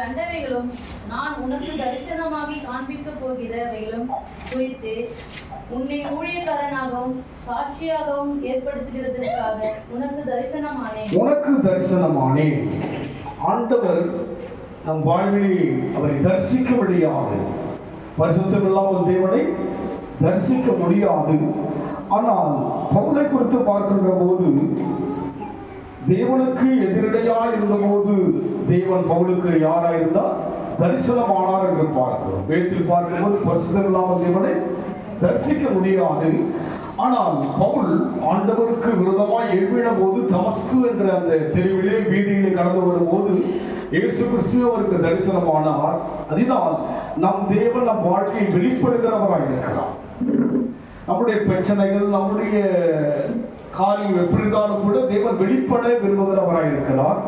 கண்டவைகளும் நான் உனக்கு தரிசனமாகி காண்பிக்கப் போகிறவைகளும் குறித்து உன்னை ஊழியக்காரனாகவும் சாட்சியாகவும் ஏற்படுத்துகிறதற்காக உனக்கு தரிசனமானேன். ஆண்டவர் நம் வாழ்வில் அவரை தரிசிக்க முடியாது, பரிசுத்தமில்லாத தேவனை தரிசிக்க முடியாது. ஆனால் பவுலை குறித்து பார்க்கின்ற போது தேவனுக்கு எதிரடையாக இருந்தபோது தேவன் பவுலுக்கு யாராயிருந்தார்? தரிசனமானார் என்று பார்க்கிறோம். வேதத்தில் பார்க்கும்போது பரிசுத்தமில்லாத தேவனை தரிசிக்க முடியாது. ஆனால் பவுல் ஆண்டவருக்கு விரோதமாய் எழுப்பின போது தமஸ்கு என்ற அந்த தெருவிலே வீதியிலே கடந்து வரும்போது இயேசு கிறிஸ்து அவருக்கு தரிசனமானார். அதனால் நம் தேவன் நம் வாழ்க்கையில் வெளிப்படுகிறவராக இருக்கிறார். நம்முடைய பிரச்சனைகள், நம்முடைய காரியம் எப்படிதான் கூட தேவன் வெளிப்பட விரும்புகிறவராக இருக்கிறார்.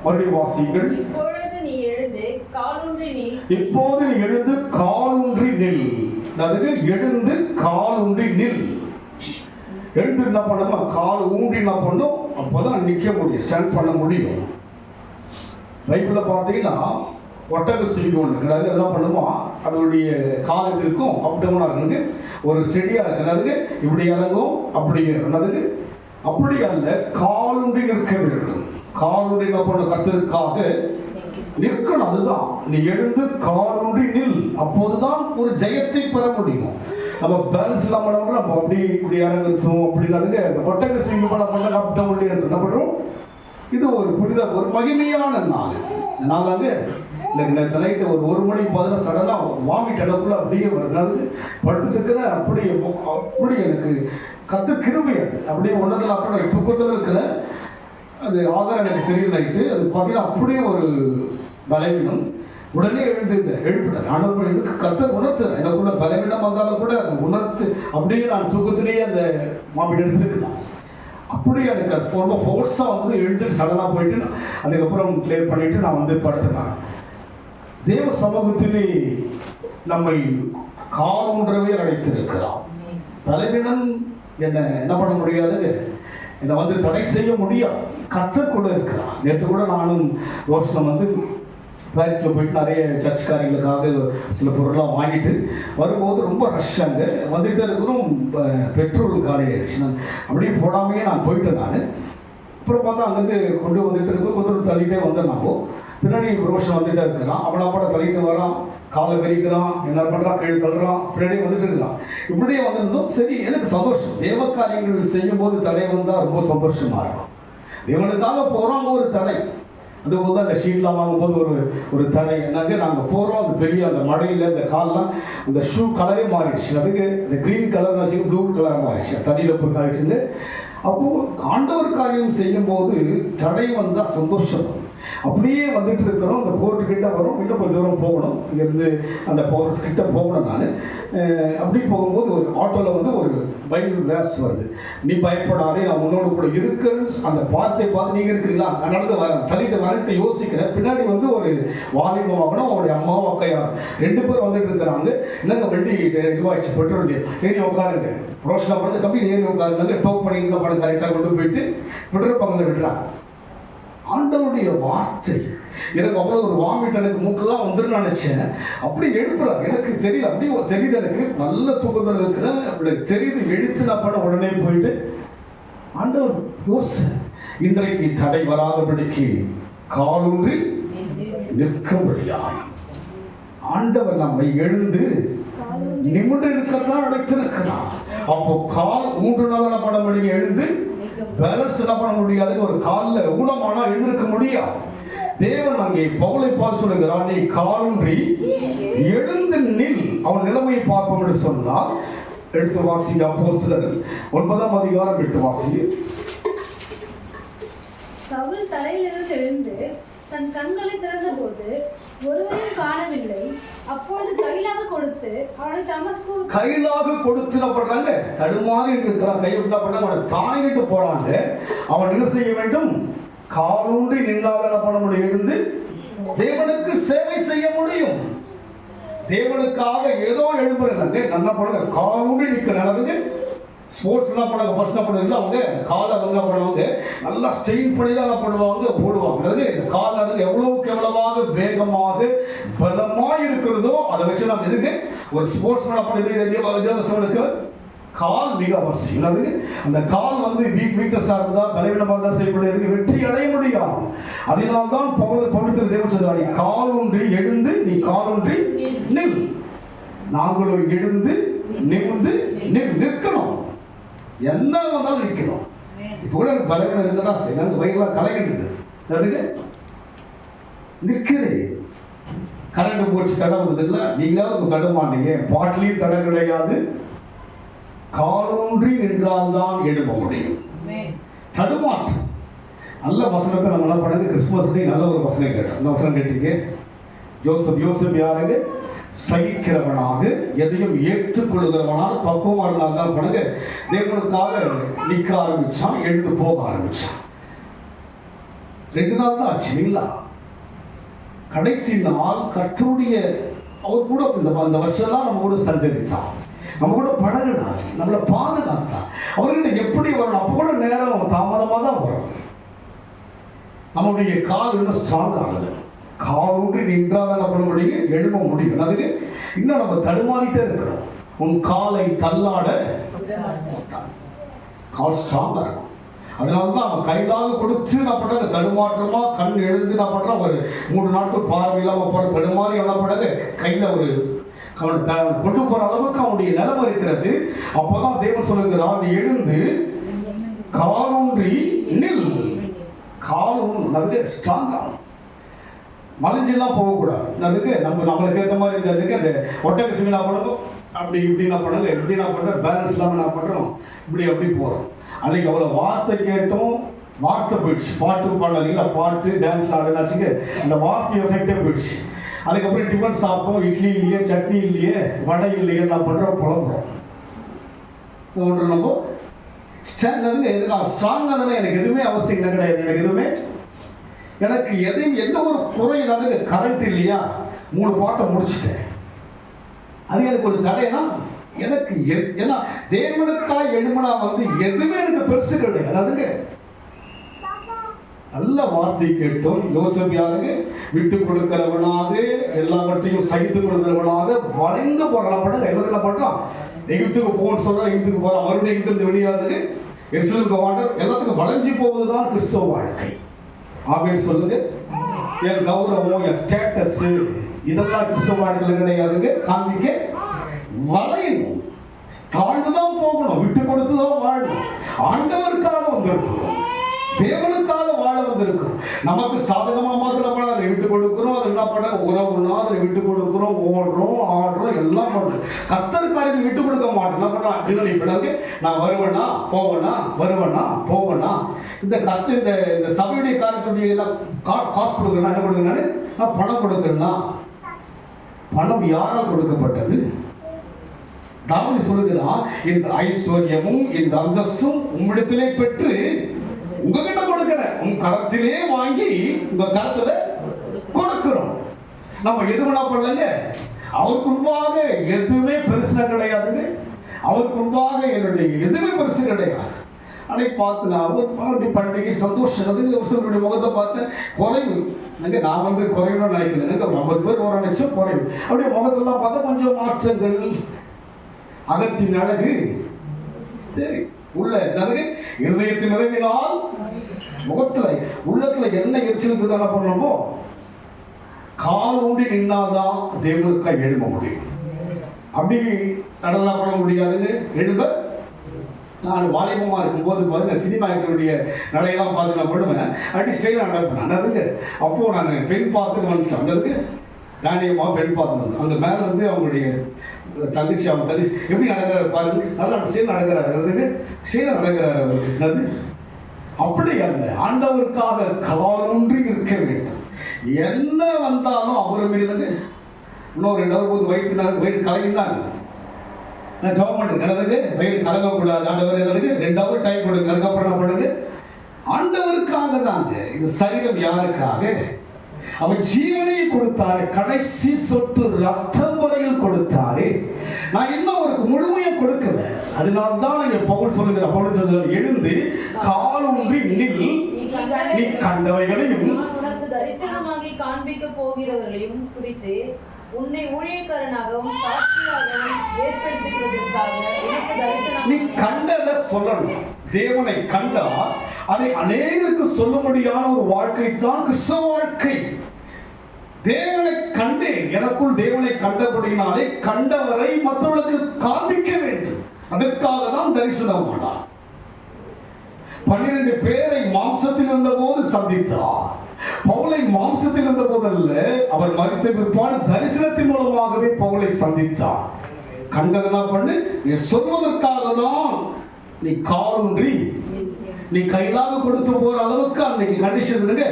மறுபடியும் வாசிங்கள். இப்போது நீ எழுந்து காலூன்றி நில். எழுந்து காலூன்றி நில். எழுந்து என்ன பண்ணணும்? கால் ஊன்றி என்ன பண்ணும்? அப்போதான் நிற்க முடியும், ஸ்டாண்ட் பண்ண முடியும். பைபிள்ல பார்த்தீங்கன்னா ஒட்டக சிவிங்கி ஒன்று கிடையாது. என்ன பண்ணுமா? அதோடைய கால் எப்படி இருக்கும்? அப் டவுனாக இருக்கு, ஒரு ஸ்டெடியாக இருக்கிறதுக்கு இப்படி இறங்கும், அப்படி என்னதுக்கு அப்படி அல்ல, காலுண்டி நிற்க வேண்டும். காலுண்டி என்ன பண்ண கர்த்தருக்காக நிற்கணும். அதுதான் நீ எழுந்து காலுண்டி நில். அப்போதுதான் ஒரு ஜெயத்தை பெற முடியும். நம்ம பேலன்ஸ் இல்லாமல் நம்ம அப்படி இப்படி இறங்குறோம் அப்படின்னாலுங்க இந்த ஒட்டக சிவிங்கி பண்ண அப் டவுன்லேயே இருக்கு. என்ன பண்ணுறோம்? இது ஒரு புனித ஒரு மகிமையான நாள். நாளாங்க இல்லை நேற்று நைட்டு ஒரு மணிக்கு பதிலாக சடனாக வாமிட் இடக்குள்ள அப்படியே வருது. படுத்துட்டு இருக்கிறேன். அப்படி எனக்கு கத்து கிருபை அது அப்படியே ஒன்றதில் அப்புறம் தூக்கத்தில் இருக்கிறேன். அது ஆகாரம் எனக்கு சரியில்லைட்டு அது பார்த்தீங்கன்னா அப்படியே ஒரு பலவீனம். உடனே எழுப்பிட்டார். ஆனால் எனக்கு கத்தர் உணர்த்துறேன். எனக்குள்ள பலவீனம் வந்தாலும் கூட அதை உணர்த்து அப்படியே நான் தூக்கத்திலேயே அந்த வாமிட் எடுத்துருக்கலாம். அப்படியே எனக்கு அது ரொம்ப ஃபோர்ஸாக வந்து எழுந்துட்டு சடனாக போயிட்டு அதுக்கப்புறம் கிளியர் பண்ணிட்டு நான் வந்து படுத்துனேன். தேவ சமூகத்திலே நம்மை காலூன்றவே அழைத்திருக்கிறான். பலவீனம் என்ன பண்ண முடியாது, என்னை வந்து தடை செய்ய முடியாது. கர்த்தர் கூட இருக்கிறான். நேற்று கூட நானும் ரோஷனம் வந்து பாரிஸில் போயிட்டு நிறைய சர்ச் காரியங்களுக்காக சில பொருளாக வாங்கிட்டு வரும்போது ரொம்ப ரஷ் அங்கே வந்துட்டு இருக்கிறோம். பெட்ரோல் காலி ஆயிடுச்சு. நான் அப்படியே போடாமையே நான் போயிட்டேன். நான் அப்புறம் பார்த்தா அங்கேருந்து கொண்டு வந்துட்டு இருக்கோம். கொஞ்சம் தள்ளிட்டே வந்தேன். நாமோ பின்னாடி ரோஷன் வந்துட்டே இருக்கிறான். அவனை கூட தள்ளிட்டு வரான், காலை வெறிக்கிறான், என்ன பண்ணுறான், கீழே தள்ளுறான், பின்னாடியே வந்துட்டு இருக்கிறான். இப்படியே வந்திருந்தோம். சரி, எனக்கு சந்தோஷம். தேவ காரியங்கள் செய்யும் போது தடை வந்தால் ரொம்ப சந்தோஷமா இருக்கும். தேவனுக்காக போகிறோம், ஒரு தடை. அதுபோது அந்த ஷீட்லாம் வாங்கும்போது ஒரு தடை என்னங்க, நாங்கள் போகிறோம். அந்த பெரிய அந்த மழையில் இந்த காலெலாம் இந்த ஷூ கலரே மாறிடுச்சு. அதுக்கு இந்த க்ரீன் கலர் ஆச்சு, ப்ளூ கலர் மாறிடுச்சு. தண்ணியில் போய் காய்ச்சிட்டு அப்போது ஆண்டவர் காரியம் செய்யும் போது தடை வந்தால் சந்தோஷம். அப்படியே வந்துட்டு இருக்கிறோம். அந்த கோர்ட்டு கிட்ட வரும். இன்னும் கொஞ்சம் தூரம் போகணும். இங்கேருந்து அந்த பவர்ஸ் கிட்ட போகணும். நான் அப்படி போகும்போது ஒரு ஆட்டோவில் வந்து ஒரு பைபிள் வேர்ஸ் வருது. நீ பயப்படாதே, நான் உன்னோட கூட இருக்கிறேன்னு அந்த வார்த்தை பார்த்து நீங்கள் இருக்கிறீங்களா, நான் நடந்து வரேன், தள்ளிட்டு வரேன்ட்டு யோசிக்கிறேன். பின்னாடி வந்து ஒரு வாலிப வாகனம், அவருடைய அம்மாவும் அக்கையார் 2 பேர் வந்துட்டு இருக்கிறாங்க. என்னங்க வண்டி இதுவாகிடுச்சு, பெட்ரோல் ஏறி உட்காருங்க. ரோஷனா பண்ணி தம்பி ஏறி உட்காருங்க, டோப் பண்ணி பண்ண கரெக்டாக கொண்டு போயிட்டு பெட்ரோல் பங்கில் விட்டுறாங்க. ஆண்டவருடைய வார்த்தை எனக்கு அவ்வளோ ஒரு வாமிட், எனக்கு மூக்கெல்லாம் வந்துடும் நினைச்சேன். அப்படி எழுப்புறாரு. எனக்கு தெரியல, அப்படி தெரியுது. எனக்கு நல்ல தூக்கத்தில் இருக்கிறேன். அப்படி தெரியுது. எழுப்பி நான் பண்ண உடனே போயிட்டு ஆண்டவர் யோசனை, இன்றைக்கு தடை வராதபடிக்கு காலூன்றி நிற்கும்படியாய் ஆண்டவர் நம்மை எழுந்து நிமிட இருக்கத்தான் அழைத்திருக்கிறார். அப்போ கால் ஊன்றுனால பண்ண முடியும், எழுந்து பேலன்ஸ் என்ன பண்ண முடியாது. ஒரு காலில் ஊனமானா எழுந்திருக்க முடியாது. தேவன் அங்கே பவுலை பார்த்து சொல்லுகிறார், நீ காலூன்றி எழுந்து நில், அவன் நிலைமையை பார்ப்போம் என்று சொன்னால். எடுத்து வாசிங்க. அப்போஸ்தலர் 9ஆம் அதிகாரம் 8 வாசிங்க. சவுல் தலையிலிருந்து எழுந்து தன் கண்களை திறந்தபோது ஒருவரையும் காணவில்லை. அப்பொழுது கையிலாக கொடுத்து அவனை தமஸ்கு கையிலாக கொடுத்து என்ன பண்றாங்க, தடுமாறி இருக்கிறான். கை விட்டா பண்ண அவனை தாங்கிட்டு போறாங்க. அவன் என்ன செய்ய வேண்டும்? காலூன்றி நின்றால் என்ன பண்ண முடியும்? எழுந்து தேவனுக்கு சேவை செய்ய முடியும். தேவனுக்காக ஏதோ எழுப்புறாங்க. நல்லா பண்ணுங்க. காலூன்றி நிற்க நடந்து ஸ்போர்ட்ஸ் என்ன பண்ணுவாங்க, ஃபர்ஸ்ட் என்ன பண்ணுவாங்க, அவங்க காலை என்ன பண்ணுவாங்க, நல்லா ஸ்ட்ரெயின் பண்ணி தான் என்ன பண்ணுவாங்க, போடுவாங்க. அதாவது இந்த கால் அது எவ்வளவுக்கு எவ்வளவாக வேகமாக பலமாக இருக்கிறதோ அதை வச்சு நம்ம எதுக்கு ஒரு ஸ்போர்ட்ஸ் என்ன பண்ணுது, கால் மிக அவசியம். அது அந்த கால் வந்து வீக்னஸா இருந்தா, பலவீனமாக இருந்தா செய்யப்படுவதற்கு வெற்றி அடைய முடியாது. அதனால்தான் பவுல் தேவன் சொல்றாரு, கால் ஒன்றி எழுந்து நீ கால் ஒன்றி நில். நாங்களும் எழுந்து நிமிர்ந்து நிற்கணும், என்ன வந்தாலும் நிற்கணும். இப்ப கூட பலவீனம் இருந்தா செய்ய வயிறுலாம் கலங்கிட்டு அதுக்கு நிற்கிறேன். கரண்ட் போச்சு, தடை வந்தது இல்லை, நீங்களாவது தடுமானீங்க, பாட்டிலையும் தடை கிடையாது. காலூன்றி நின்றால்தான் எழும்ப முடியும். தடுமாற்றம். நல்ல வசனத்தை நம்ம என்ன பண்ணுங்க, கிறிஸ்துமஸ்லேயே நல்ல ஒரு வசனம் கேட்டோம். இந்த வசனம் கேட்டீங்க, யோசப் யாருங்க, சகிக்கிறவனாக எதையும் ஏற்றுக்கொள்கிறவனால் பக்குவமாக இருந்தால்தான் பண்ணுங்க, தேவனுக்காக நிற்க ஆரம்பிச்சான், எழுந்து போக ஆரம்பிச்சான். 2 நாள் தான் ஆச்சு இல்லைங்களா? கடைசி நாள் கர்த்தருடைய அவர் கூட அந்த வருஷம்லாம் நம்ம கூட சஞ்சரித்தான், நம்ம கூட பழகினார், நம்மளை பாதுகாத்தார். அவர்கிட்ட எப்படி வரணும், அப்போ கூட நேரம் தாமதமாக தான் வரும். நம்முடைய கால் இன்னும் ஸ்ட்ராங் ஆகுது. கால் ஊன்றி நின்றாதான் பண்ண முடியும், எழும்ப முடியும். அதுக்கு இன்னும் நம்ம தடுமாறிட்டே இருக்கிறோம். உன் காலை தள்ளாட கால் ஸ்ட்ராங்கா இருக்கும். அதனாலதான் அவன் கையிலாக கொடுத்து நான் பண்ற தடுமாற்றமா கண் எழுந்து நான் பண்ற ஒரு 3 நாட்கள் பார்வையில்லாம போற தடுமாறி என்ன பண்ணது, கையில ஒரு அவனை கொண்டு போற அளவுக்கு அவனுடைய நிலைமை இருக்கிறது. அப்போதான் தேவன் சொல்லுகிறார், நீ எழுந்து காலூன்றி நில். காலூன்று ஸ்ட்ராங் ஆகும், மலைஞ்செல்லாம் போகக்கூடாது. அதுக்கு நம்மளுக்கு ஏற்ற மாதிரி இருந்ததுக்கு அந்த ஒட்டக சிங்கினா பண்ணணும், அப்படி இப்படி நான் பண்ணல, எப்படி நான் பண்றேன், பேலன்ஸ் இல்லாமல் நான் பண்றோம், இப்படி அப்படி போறோம். அன்னைக்கு அவ்வளோ வார்த்தை கேட்டோம், வார்த்தை போயிடுச்சு. பாட்டு பாடல இல்லை, பாட்டு டான்ஸ் ஆடுனாச்சுக்கு அந்த வார்த்தை எஃபெக்டே போயிடுச்சு. அதுக்கப்புறம் டிஃபன் சாப்பிட்டோம், இட்லி இல்லையே, சட்னி இல்லையே, வடை இல்லையே, நான் பண்றோம், புலம்புறோம். ஒன்று நம்ம ஸ்ட்ராங்காக தானே, எனக்கு எதுவுமே அவசியம் கிடையாது. எனக்கு எதுவுமே எதையும் எந்த ஒரு குறை இல்லாத, கரண்ட் இல்லையா, 3 பாட்டை முடிச்சுட்டேன். அது எனக்கு ஒரு தடைனா, எனக்கு ஏன்னா தேவனுக்காய் எழுமனா வந்து எதுவுமே எனக்கு பெருசு கிடையாது. அதுங்க நல்ல வார்த்தை கேட்டோம். யோசப் யாருங்க, விட்டு கொடுக்கிறவனாக எல்லாவற்றையும் சகித்து கொடுக்கிறவனாக வளைந்து போறான். எல்லாத்துக்கும் பண்றான், எகிப்துக்கு போகணும்னு சொல்ற, எகிப்துக்கு போறான், மறுபடியும் எகிப்து வெளியாகுது, எருசலேமுக்கு வாண்டர், எல்லாத்துக்கும் வளைஞ்சு போவதுதான் கிறிஸ்தவ வாழ்க்கை. ஆமென் சொல்லுங்க. என் கௌரவம், என் ஸ்டேட்டஸ், இதெல்லாம் கிறிஸ்தவ வாழ்க்கையில கிடையாதுங்க. காண்பிக்க வளையணும், தாழ்ந்துதான் போகணும், விட்டு கொடுத்துதான் வாழணும். ஆண்டவருக்காக வந்திருக்கிறோம், தேவனுக்காக வாழ வந்திருக்கிறோம். நமக்கு சாதகமா மாத்திரம் அதை விட்டு கொடுக்கிறோம். அது என்ன பண்ண உறவுனா அதை விட்டு கொடுக்கிறோம், ஓடுறோம், ஆடுறோம், எல்லாம் பண்றோம். கர்த்தருக்காக விட்டு கொடுக்க மாட்டோம். என்ன பண்றோம், இப்ப நான் வருவேனா போவேனா, வருவேனா போவேனா, இந்த கர்த்தர் இந்த சபையுடைய காரியத்துடைய காசு கொடுக்கணும், என்ன கொடுக்கணும், நான் பணம் கொடுக்கணும்னா பணம் யாரால் கொடுக்கப்பட்டது? தாவீது சொல்லுகிறான், இந்த ஐஸ்வர்யமும் இந்த அந்தஸ்தும் உம்மிடத்திலே பெற்று உங்ககிட்ட கொடுக்கிறேன், உங்க கரத்திலே வாங்கி உங்க கரத்துல கொடுக்கிறோம். நம்ம எதுவும்னா பண்ணலங்க, அவருக்கு முன்பாக எதுவுமே பெருசா கிடையாதுங்க. அவருக்கு முன்பாக என்னுடைய எதுவுமே பெருசு கிடையாது. அன்னைக்கு பார்த்து நான் பண்டிகை சந்தோஷம், அது முகத்தை பார்த்தேன், குறைவு. நான் வந்து குறையணும்னு நினைக்கிறேன். எனக்கு 50 பேர் ஒரு நினைச்சோம் குறைவு. அப்படியே முகத்தெல்லாம் பார்த்தா கொஞ்சம் மாற்றங்கள், அகத்தின் அழகு, சரி உள்ள அழகு, இருதயத்தின் நிறைவினால் முகத்துல உள்ளத்துல என்ன எரிச்சலுக்கு தானே பண்ணணுமோ, கால் ஊண்டி நின்னாதான் தேவனுக்காக எழும்ப முடியும். அப்படி நடந்தா பண்ண முடியாதுன்னு எழும்ப. நான் வாலிபமா இருக்கும்போது பார்த்தீங்கன்னா சினிமா ஆக்டருடைய நடையெல்லாம் பார்த்து நான் பண்ணுவேன், அப்படி ஸ்டைலாக நடப்பேன். அதுக்கு அப்போ நான் பெண் பார்த்துட்டு வந்துட்டேன். அதுக்கு தானியமாக பெண் பார்த்து வந்து அந்த மேலே வந்து அவங்களுடைய தங்கச்சி, அவங்க தங்கச்சி எப்படி நடக்கிறாரு பாருங்க, நல்லா சீன் நடக்கிறாரு, அதுக்கு சீன நடக்கிறாரு. அது அப்படி அல்ல, ஆண்டவருக்காக காலூன்றி இருக்க வேண்டும். என்ன வந்தாலும் அவரை மீது இன்னொரு 2 hour போது வயிறு கலங்கிதான் நான் ஜாப் பண்ணுறேன். என்னதுக்கு வயிறு கலங்கக்கூடாது, ஆண்டவர் என்னதுக்கு 2 hour டைம் கொடுங்க. அதுக்கப்புறம் என்ன பண்ணுங்க, ஆண்டவருக்காக தாங்க. இந்த சரீரம் யாருக்காக? அவர் ஜீவனையை கொடுத்தாரு, கடைசி சொட்டு ரத்தம் வரையில் கொடுத்தாரு. நான் இன்னும் அவருக்கு முழுமையா கொடுக்கல. அதனால்தான் இங்க பவுல் சொல்லுகிறார், எழுந்து கால் ஊன்றி நில், நீ கண்டவைகளையும் உனக்கு தரிசனமாகி காண்பிக்க போகிறவர்களையும் குறித்து உன்னை ஊழியக்காரனாகவும் சாட்சியாகவும் ஏற்படுத்துவதற்காக எனக்கு தரிசனம். நீ கண்டதை சொல்லணும். தேவனை கண்டா அதை அநேகருக்கு சொல்லும்படியான ஒரு வாழ்க்கை தான் கிறிஸ்தவ வாழ்க்கை. தேவனை கண்டேன், எனக்குள் தேவனை கண்டபடினாலே கண்டவரை மற்றவர்களுக்கு காண்பிக்க வேண்டும். அதற்காக தான் தரிசனமானார். 12 பேரை மாம்சத்தில் இருந்த போது சந்தித்தார். பவுலை மாம்சத்தில் இருந்த போதல்ல, அவர் மரித்த பிற்பாடு தரிசனத்தின் மூலமாகவே பவுலை சந்தித்தார். கண்டதனா பண்ணு, நீ சொல்வதற்காக தான் நீ காலூன்றி நீ கையிலாக கொடுத்து போற அளவுக்கு அன்னைக்கு கண்டிஷன் இருந்துங்க.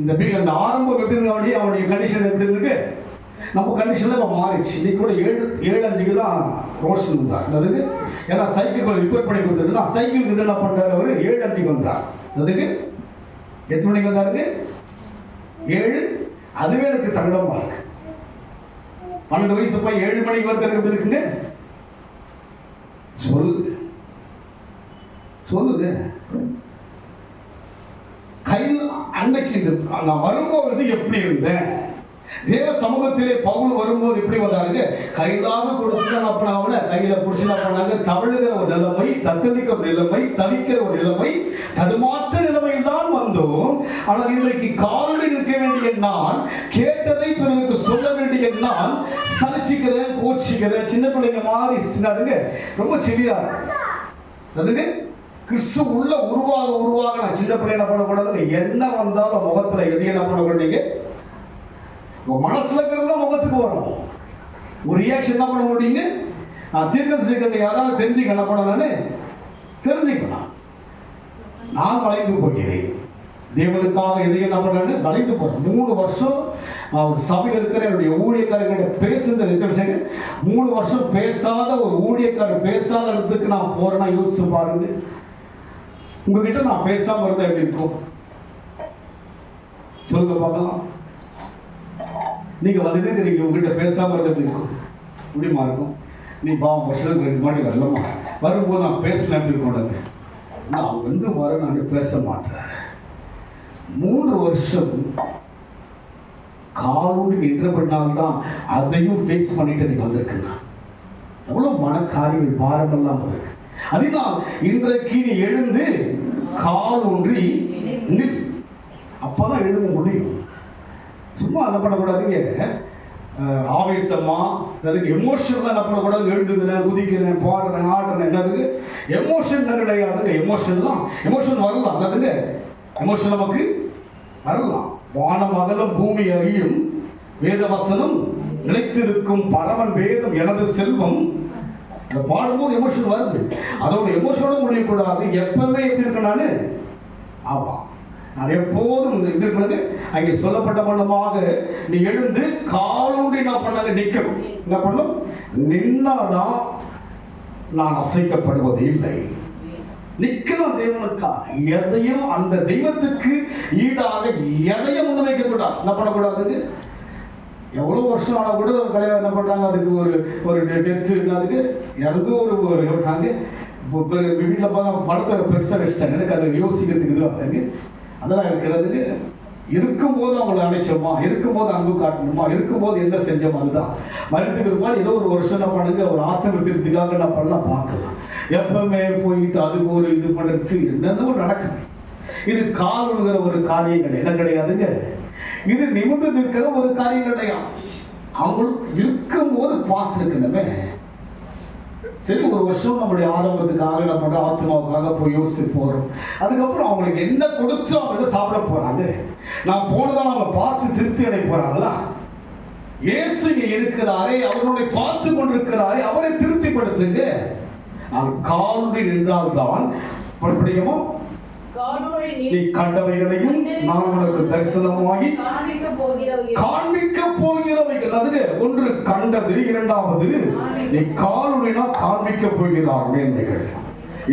இந்த ஆரம்பம் எப்படி இருந்த அவனுடைய கண்டிஷன் எப்படி இருந்துங்க, நம்ம கண்டிஷன்ல இப்போ மாறிடுச்சு. இன்னைக்கு கூட 7:05 தான் ரோஷன் இருந்தார். அதுக்கு ஏன்னா சைக்கிள் ரிப்பேர் பண்ணி கொடுத்துருந்தா சைக்கிளுக்கு இது என்ன பண்ணிட்டாரு, அவர் 7:05 வந்தார். அதுக்கு எத்தனை மணிக்கு வந்தாருங்க? 7. அதுவே எனக்கு சங்கடமா இருக்கு. 12 வயசு போய் 7 மணிக்கு வரது எப்படி இருக்குங்க? சொல்லுங்க. கையில் அன்னைக்கு நான் வரும்போது எப்படி இருந்தேன், தேவ சமூகத்திலே பவுல் வரும்போது எப்படி வந்தாருங்க? கையிலாக கொடுத்துதான் அப்ப கையில புடிச்சுனா பண்ணாங்க. தவழுகிற ஒரு நிலைமை, தத்தளிக்கிற ஒரு நிலைமை, தவிக்கிற ஒரு நிலைமை, தடுமாற்ற நிலைமையில் தான் வந்தோம். ஆனால் இன்றைக்கு காலில் நிற்க வேண்டிய நான், கேட்டதை பிறருக்கு சொல்ல வேண்டிய நான் சலிச்சுக்கிறேன், கோச்சிக்கிறேன், சின்ன பிள்ளைங்க மாறி ரொம்ப சிறியா அதுங்க. கிறிஸ்து உள்ள உருவாக நான் சின்ன பிள்ளை என்ன பண்ணக்கூடாது, என்ன வந்தாலும் முகத்துல எது என்ன பண்ணக்கூடாது, மனசுல இருக்கிறது முகத்துக்கு வரும். ஒரு ரியாக்ஷன் என்ன பண்ண முடியுங்க? தீர்க்கதரிசி யாராவது தெரிஞ்சுக்க என்ன பண்ண தெரிஞ்சுக்கலாம். நான் வளைந்து போகிறேன், தேவனுக்காக எதையும் என்ன பண்றேன்னு வளைந்து போறேன். 3 வருஷம் ஒரு சபையில் இருக்கிற என்னுடைய ஊழியக்காரர்கிட்ட பேசுறது 3 வருஷம் பேசாத ஒரு ஊழியக்காரர் பேசாத இடத்துக்கு நான் போறேன்னா யோசிச்சு பாருங்க. உங்ககிட்ட நான் பேசாம இருந்தா எப்படி இருக்கும் சொல்லுங்க பார்க்கலாம். நீங்க வந்துட்டு உங்ககிட்ட பேசாம இருந்தா எப்படி இருக்கும்? முடியுமா இருக்கும்? நீ பாவம் வருஷத்துக்கு 2 மாடி வரலமா, வரும்போது நான் பேசல எப்படி இருக்கும்? நான் வர நான் பேச மாட்டேன். 3 வருஷம் காலோடு நின்றபடினால்தான் அதையும் ஃபேஸ் பண்ணிட்டு நீ வந்திருக்கா. எவ்வளவு மனக்காரியங்கள் பாரமெல்லாம் இருக்கு. அதனால் இன்றைக்கு நீ எழுந்து கால் ஊன்றி நில். அப்பதான் எழுத முடியும். சும்மா என்ன பண்ணக்கூடாதுங்க, ஆவேசமா அதுக்கு எமோஷன்லாம் என்ன பண்ணக்கூடாது. எழுதுகிறேன், குதிக்கிறேன், பாடுறேன், ஆடுறேன், என்னதுக்கு எமோஷன் கிடையாதுங்க. எமோஷன் வரலாம். அதாவதுங்க எமோஷன் நமக்கு வரலாம். வானம் அகலும் பூமி அழியும், வேத வசனம் நிலைத்திருக்கும், பரமன் வேதம் எனது செல்வம். பாடும்போது எமோஷன் வருது. அதோட எமோஷனோட முடியக்கூடாது. எப்பவுமே எப்படி இருக்க நானு ஆமா, நான் எப்போதும் இருக்கிறது அங்கே சொல்லப்பட்ட மண்டமாக நீ எழுந்து காலோடு என்ன பண்ணாங்க நிற்கணும். என்ன பண்ணும்? நின்னாதான் நான் அசைக்கப்படுவது இல்லை. நிற்கணும் தேவனுக்கா. எதையும் அந்த தெய்வத்துக்கு ஈடாக எதையும் முன்வைக்க கூடாது. என்ன பண்ணக்கூடாது? எவ்வளவு வருஷம் ஆனா கூட கல்யாணம் என்ன பண்றாங்க, அதுக்கு ஒரு டெத்து அதுக்கு இறந்து ஒரு வீட்டில் படத்தை பெருசாக வச்சுட்டாங்க. எனக்கு அதை யோசிக்கிறதுக்கு இது வந்தாங்க. அதெல்லாம் இருக்கிறதுக்கு இருக்கும்போது அவங்களை அழைச்சோமா, இருக்கும்போது அன்பு காட்டணுமா, இருக்கும்போது என்ன செஞ்சோமா, அதுதான். மருத்துவ மாதிரி ஏதோ ஒரு வருஷம் என்ன பண்ணுங்க, ஒரு ஆத்திர திருப்திக்காக என்ன பண்ணலாம் பார்க்கலாம். எப்பவுமே போயிட்டு அதுக்கு ஒரு இது பண்ணுறது என்னென்ன நடக்குது. இது கால் விழுகிற ஒரு காரியம் கிடையாது. என்ன கிடையாதுங்க, இது நிமிர்ந்து நிற்கிற ஒரு காரியம் கிடையாது. அவங்களுக்கு இருக்கும்போது பார்த்துருக்கணுமே. சரி, ஒரு வருஷம் நம்முடைய ஆரம்பத்துக்காக நம்ம ஆத்மாவுக்காக போய் யோசிச்சு போறோம். அதுக்கப்புறம் அவங்களுக்கு என்ன கொடுத்து அவங்க சாப்பிட போறாங்க. நான் போனதான் அவங்க பார்த்து திருப்தி அடைய போறாங்களா? இயேசு இருக்கிறாரே, அவருடைய பார்த்து கொண்டிருக்கிறாரே, அவரை திருப்திப்படுத்துங்க. நான் காலோடு நின்றால்தான் படிப்படியுமா நீ கண்டவைகளையும் நான் உனக்கு தரிசனமாகி காண்பிக்க போகிறவைகள். அதுக்கு ஒன்று கண்டது, இரண்டாவது நீ காலோடினா காண்பிக்க போகிறார் மேன்மைகள்.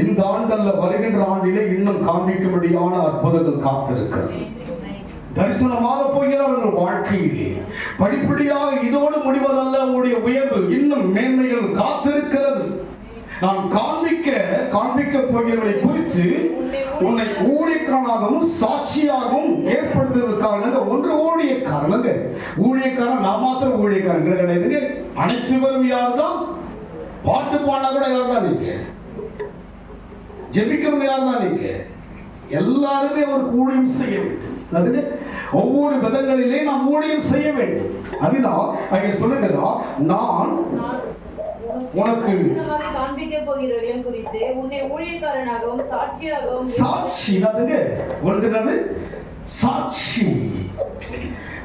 இந்த ஆண்டல்ல வருகின்ற ஆண்டிலே இன்னும் காண்பிக்கும்படியான அற்புதங்கள் காத்திருக்கிறது. தரிசனமாக போகிறார் உங்கள் வாழ்க்கையிலே. படிப்படியாக இதோடு முடிவதல்ல உங்களுடைய உயர்வு, இன்னும் மேன்மைகள் காத்திருக்கிறது. நான் காண்பிக்க போகிறவர்களை குறித்து உன்னை ஊழியக்காரனாகவும் சாட்சியாகவும் ஏற்படுத்துவதற்காக ஒன்று ஊழியக்காரனுங்க. ஊழியக்காரன் நான் மாத்திரம் ஊழியக்காரன் கிடையாதுங்க. அனைத்து பேரும் யார் தான்? பாட்டு பாடினா கூட யார் தான்? நீங்க ஜெபிக்கிறவங்க யார் தான்? நீங்க எல்லாருமே ஒரு ஊழியம் செய்ய வேண்டும். அதுக்கு ஒவ்வொரு விதங்களிலே நாம் ஊழியம் செய்ய வேண்டும். அதனால் அங்கே சொல்லுகிறா, நான் உனக்கு காண்பிக்க போகிறவர்களையும் குறித்து உன்னை ஊழியக்காரனாகவும் சாட்சியாகவும். சாட்சி ஒன்றுனது சாட்சி.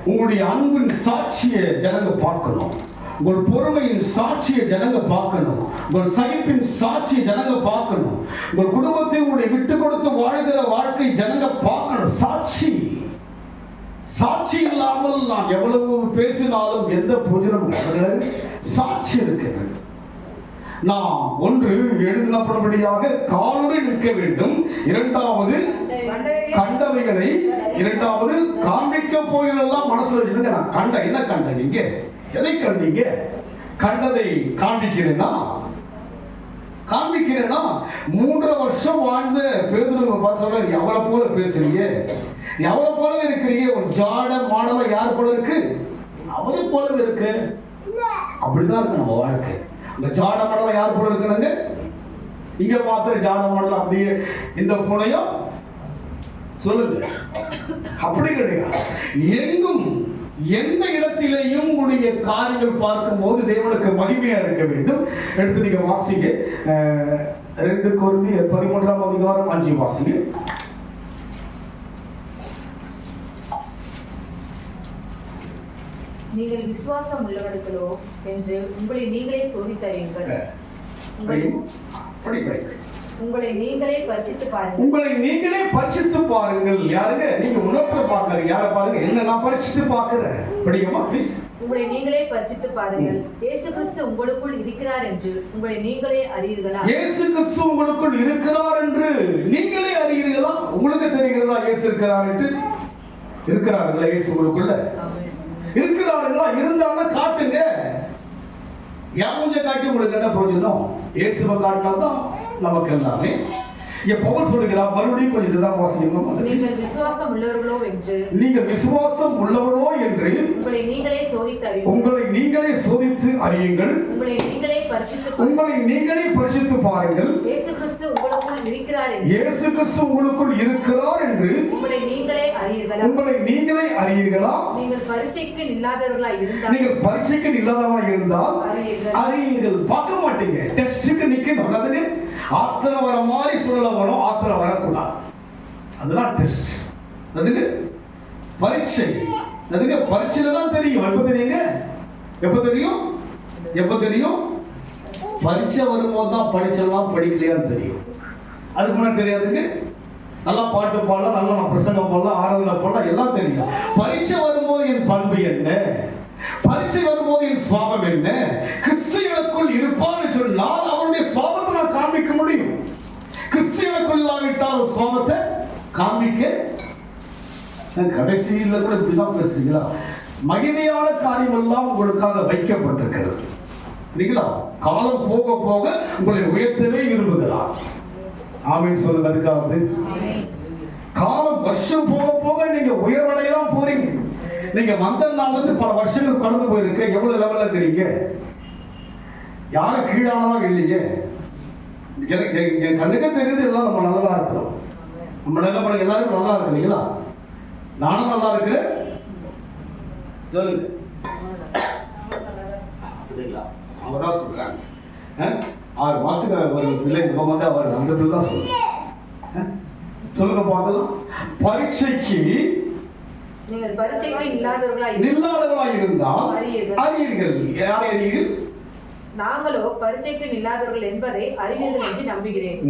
உங்களுடைய அன்பின் சாட்சியை ஜனங்க பார்க்கணும். உங்கள் பொறுமையின் சாட்சியை ஜனங்க பார்க்கணும். உங்கள் சகிப்பின் சாட்சியை ஜனங்க பார்க்கணும். உங்கள் குடும்பத்தை உங்களுடைய விட்டு கொடுத்து வாழ்கிற வாழ்க்கை ஜனங்க பார்க்கணும். சாட்சி இல்லாமல் நான் எவ்வளவு பேசினாலும் எந்த பிரயோஜனமும். சாட்சி இருக்கிறது. நாம் ஒன்று எழுதினபடியாக காலுடன் நிற்க வேண்டும். இரண்டாவது கண்டவைகளை, இரண்டாவது காண்பிக்க போகிறதெல்லாம் மனசுல வச்சுருங்க. நான் கண்ட என்ன கண்ட? நீங்க எதை கண்டீங்க? கண்டதை காண்பிக்கிறேன்னா 3 வருஷம் வாழ்ந்த பேதுருவை பார்த்து சொல்ற, நீ அவரை போல பேசுறீங்க, நீ அவரை போல இருக்கிறீங்க. ஒரு ஜாட மாடல யார் போல இருக்கு? அவரை போல இருக்கு. அப்படிதான் இருக்கு நம்ம வாழ்க்கை. இந்த ஜாட மாடல யார் போல இருக்குன்னு இங்க மாத்திர ஜாட மாடல அப்படியே இந்த போனையும் சொல்லுங்க. அப்படி கிடையாது. எங்கும் எந்த இடத்திலேயும் உடைய காரியங்கள் பார்க்கும் போது தேவனுக்கு மகிமையா இருக்க வேண்டும். எடுத்து நீங்க வாசிங்க. 2 கொரிந்தியர் 13ஆம் அதிகாரம் 5 வாசிங்க. நீங்கள் விசுவாசம் உள்ளவர்களோ என்று உங்களை நீங்களே சோதித்தறியுங்கள். உங்களை நீங்களே பரிசித்து பாருங்கள். யாருங்க? நீங்க உணர்ந்து பாக்குறீங்க. யாரை பாருங்க? என்ன நான் பரிசித்து பார்க்கிறேன். படிங்கம்மா ப்ளீஸ். உங்களை நீங்களே பரிசித்து பாருங்கள். இயேசு கிறிஸ்து உங்களுக்குள் இருக்கிறார் என்று உங்களை நீங்களே அறியீர்களா? இயேசு கிறிஸ்து உங்களுக்குள் இருக்கிறார் என்று நீங்களே அறியீர்களா? உங்களுக்கு தெரிகிறதா இயேசு இருக்கிறார் என்று? இருக்கிறார்களா இயேசு உங்களுக்குள்ள? இருக்கிறார்களா? இருந்தாங்கன்னா காட்டுங்க. யாரும் காட்டி உங்களுக்கு என்ன பிரயோஜனம்? இயேசுவை காட்டினா தான் நமக்கு எல்லாமே. பவுல் சொல்லுகிறார், மறுபடியும் கொஞ்சம் இதுதான் வாசிக்கணும். நீங்கள் விசுவாசம் உள்ளவர்களோ என்று உங்களை நீங்களே சோதித்து அறியுங்கள். உங்களை நீங்களே பரிசித்து பாருங்கள். இயேசு கிறிஸ்து உங்களுக்குள் இருக்கிறார் என்று உங்களை நீங்களே அறியீர்களா? நீங்கள் பரீட்சைக்கு இல்லாதவர்களாய் இருந்தால் அறியீர்கள். பார்க்க மாட்டீங்க. டெஸ்டுக்கு நிக்கணும். அதுக்கு ஆத்திரம் வர மாதிரி சூழல வரும். ஆத்திரம் வரக்கூடாது. அதுதான் டெஸ்ட். அதுக்கு பரீட்சை. அதுக்கு பரீட்சையில தான் தெரியும். எப்ப தெரியும்? பரீட்சை வரும்போது தான் படிச்செல்லாம் படிக்கலையான்னு தெரியும். அதுக்கு முன்னாடி தெரியாதுங்க. நல்லா பாட்டு பாடலாம், நல்லா நான் பிரசங்கம் பண்ணலாம், ஆராதனை பண்ணலாம், எல்லாம் தெரியும். பரீட்சை வரும்போது என் பண்பு என்ன, பரீட்சை வரும்போது என் சுவாபம் என்ன, கிறிஸ்துவுக்குள் இருப்பான்னு சொன்னால் அவருடைய சுவாபத்தை நான் காண்பிக்க முடியும். கிறிஸ்துவுக்குள் இல்லாவிட்டால் ஒரு சுவாபத்தை காண்பிக்க. கடைசியில் கூட இப்படிதான் பேசுறீங்களா? மகிமையான காரியம் எல்லாம் உங்களுக்காக வைக்கப்பட்டிருக்கிறது. இல்லைங்களா? காலம் போக போக உங்களை உயர்த்தவே விரும்புகிறார். ஆமீன் சொல்லுங்க. அதுக்காவது காலம் வருஷம் போக போக நீங்க உயர்வடைய தான் போறீங்க. நீங்க வந்த நாள்ல இருந்து பல வருஷங்கள் கடந்து போயிருக்க. எவ்வளவு லெவல்ல இருக்கிறீங்க? யாரும் கீழானதான் இல்லைங்க. என் கண்ணுக்கே தெரியுது எல்லாம் நம்ம நல்லதா இருக்கிறோம். நம்ம நல்ல படம் எல்லாரும் நல்லா இருக்கு. இல்லைங்களா? நானும் நல்லா இருக்கிறேன். சொல்லுங்க. அவங்கதான் சொல்றாங்க. 6 மாசத்துக்கு ஒரு பிள்ளை வந்து அவர் அந்த பிள்ளை தான் சொல்லுங்க பார்க்கலாம். பரீட்சைக்கு நீங்கள் பரீட்சைக்கு இல்லாதவர்களாய் இருந்தால் அறியீர்கள். யாரை அறியீர்கள்? நாங்களோ பரீட்சைக்கு இல்லாதவர்கள் என்பதை அறிவீர்கள் என்று நம்புகிறேன்.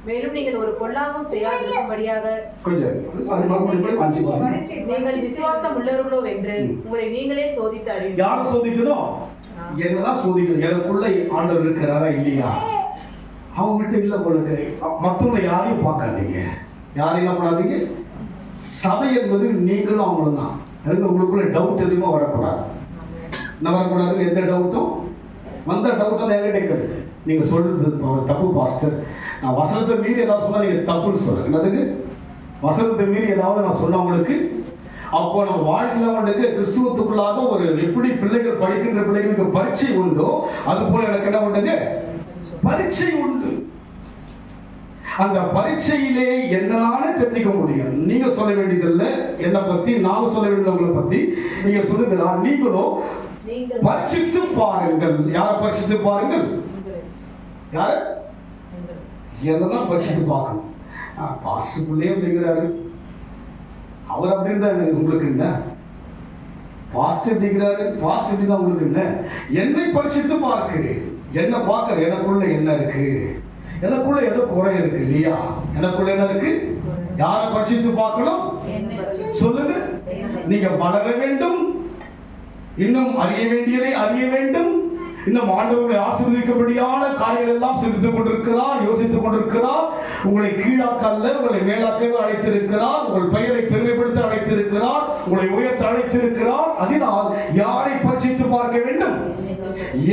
மேலும் நீங்கள் ஒரு பொல்லாங்கும் செய்யாதிருக்கும்படியாக நீங்கள் விசுவாசம் உள்ளவர்களோ என்று உங்களை நீங்களே சோதித்து அறிவீர்கள். யாரை சோதிக்கணும்? என்னதான் சோதிக்கணும்? எனக்குள்ள ஆண்டவர் இருக்கிறாரா இல்லையா? அவங்க கிட்ட இல்ல போல. மற்றவங்க யாரையும் பார்க்காதீங்க. யாரையும் பண்ணாதீங்க. சபை என்பது நீங்களும் அவங்களும் தான். எனக்கு உங்களுக்குள்ள டவுட் எதுவுமே வரக்கூடாது. என்ன வரக்கூடாதுன்னு எந்த டவுட்டும் வந்த டவுட்டும் என்கிட்ட கேட்குது. நீங்கள் சொல்றது தப்பு பாஸ்டர், நான் வசனத்தை மீறி ஏதாவது சொன்னால் நீங்கள் தப்புன்னு சொல்லுங்க. என்னதுக்கு வசனத்தை மீறி ஏதாவது நான் சொன்னவங்களுக்கு அப்போ நம்ம வாழ்க்கையில் வந்துட்டு கிறிஸ்துவத்துக்குள்ளாக ஒரு எப்படி பிள்ளைகள் படிக்கின்ற பிள்ளைகளுக்கு பரீட்சை உண்டோ அது போல எனக்கு என்ன பண்ணுங்க பரீட்சை உண்டு. அந்த பரீட்சையிலே என்னன்னு தெரிஞ்சுக்க முடியும். நீங்க சொல்ல வேண்டியதில்லை என்னை பத்தி, நாம சொல்ல வேண்டியவங்களை பத்தி. நீங்க சொல்லுகிறா நீங்களும் பரீட்சித்து பாருங்கள். யாரை பரீட்சித்து பாருங்கள்? யார? என்னதான் பரீட்சித்து பார்க்கணும். பாஸ்டர் பிள்ளையே அப்படிங்கிறாரு, அவர் அப்படின்னா உங்களுக்கு என்ன? பாஸ்டர் எப்படிங்கிறாரு, பாஸ்டர் எப்படிதான் உங்களுக்கு என்ன? என்னை பரீட்சித்து பார்க்கிறேன். என்ன பார்க்கிறேன்? எனக்குள்ள என்ன இருக்கு? எனக்குள்ள ஏதோ குறை இருக்கு இல்லையா? எனக்குள்ள என்ன இருக்கு? யாரை பரீட்சித்து பார்க்கணும்? சொல்லுங்க. நீங்க வளர வேண்டும், இன்னும் அறிய வேண்டியதை அறிய வேண்டும், இன்னும் ஆண்டவர்களை ஆசீர்வதிக்கும்படியான காரியங்கள் எல்லாம் சிந்தித்துக் கொண்டிருக்கிறார், யோசித்துக் கொண்டிருக்கிறார். உங்களை கீழாக்கல்ல உங்களை மேலாக்கவே அழைத்திருக்கிறார். உங்கள் பெயரை பெருமைப்படுத்த அழைத்திருக்கிறார். உங்களை உயர்த்த அழைத்திருக்கிறார். அதனால் யாரை பரீட்சித்து பார்க்க வேண்டும்?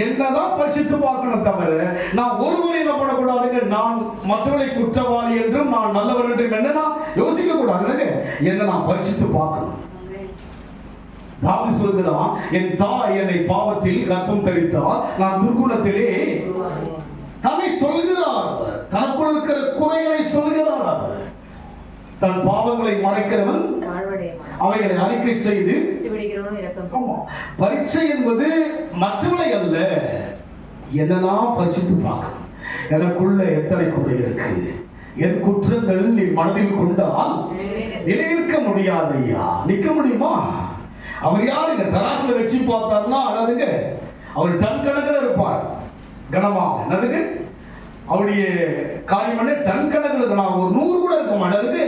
என்னதான் பரிசுத்து பார்க்கணும் தவிர நான் ஒருவரை என்ன பண்ணக்கூடாதுங்க, நான் மற்றவரை குற்றவாளி என்றும் நான் நல்லவர் என்றும் என்ன நான் யோசிக்க கூடாதுங்க. என்ன நான் பரிசுத்து பார்க்கணும். தாவீது சொல்கிறான், என் தாய் என்னை பாவத்தில் கர்ப்பம் தரித்தால் நான் துர்க்குணத்திலே தன்னை சொல்கிறார். தனக்குள் இருக்கிற குறைகளை சொல்கிறார். அவர் தன் பாவங்களை மறைக்கிறவன் அவைகளை அறிக்கை செய்து. பரீட்சை என்பது மற்றவளை அல்ல, என்னன்னா பரிசித்து பார்க்கணும். எனக்குள்ள எத்தனை குறை இருக்கு, என் குற்றங்கள் நீ மனதில் கொண்டால் நிலைநிற்க முடியாது. ஐயா நிற்க முடியுமா? அவர் யாருங்க? தராசுல வச்சு பார்த்தாருன்னா அதாவதுங்க அவர் டன் கணக்கில் இருப்பார். கனமா என்னதுக்கு அவருடைய காரியம் டன் கணக்கில் நான் ஒரு 100 கூட இருக்க மாட்டாருக்கு,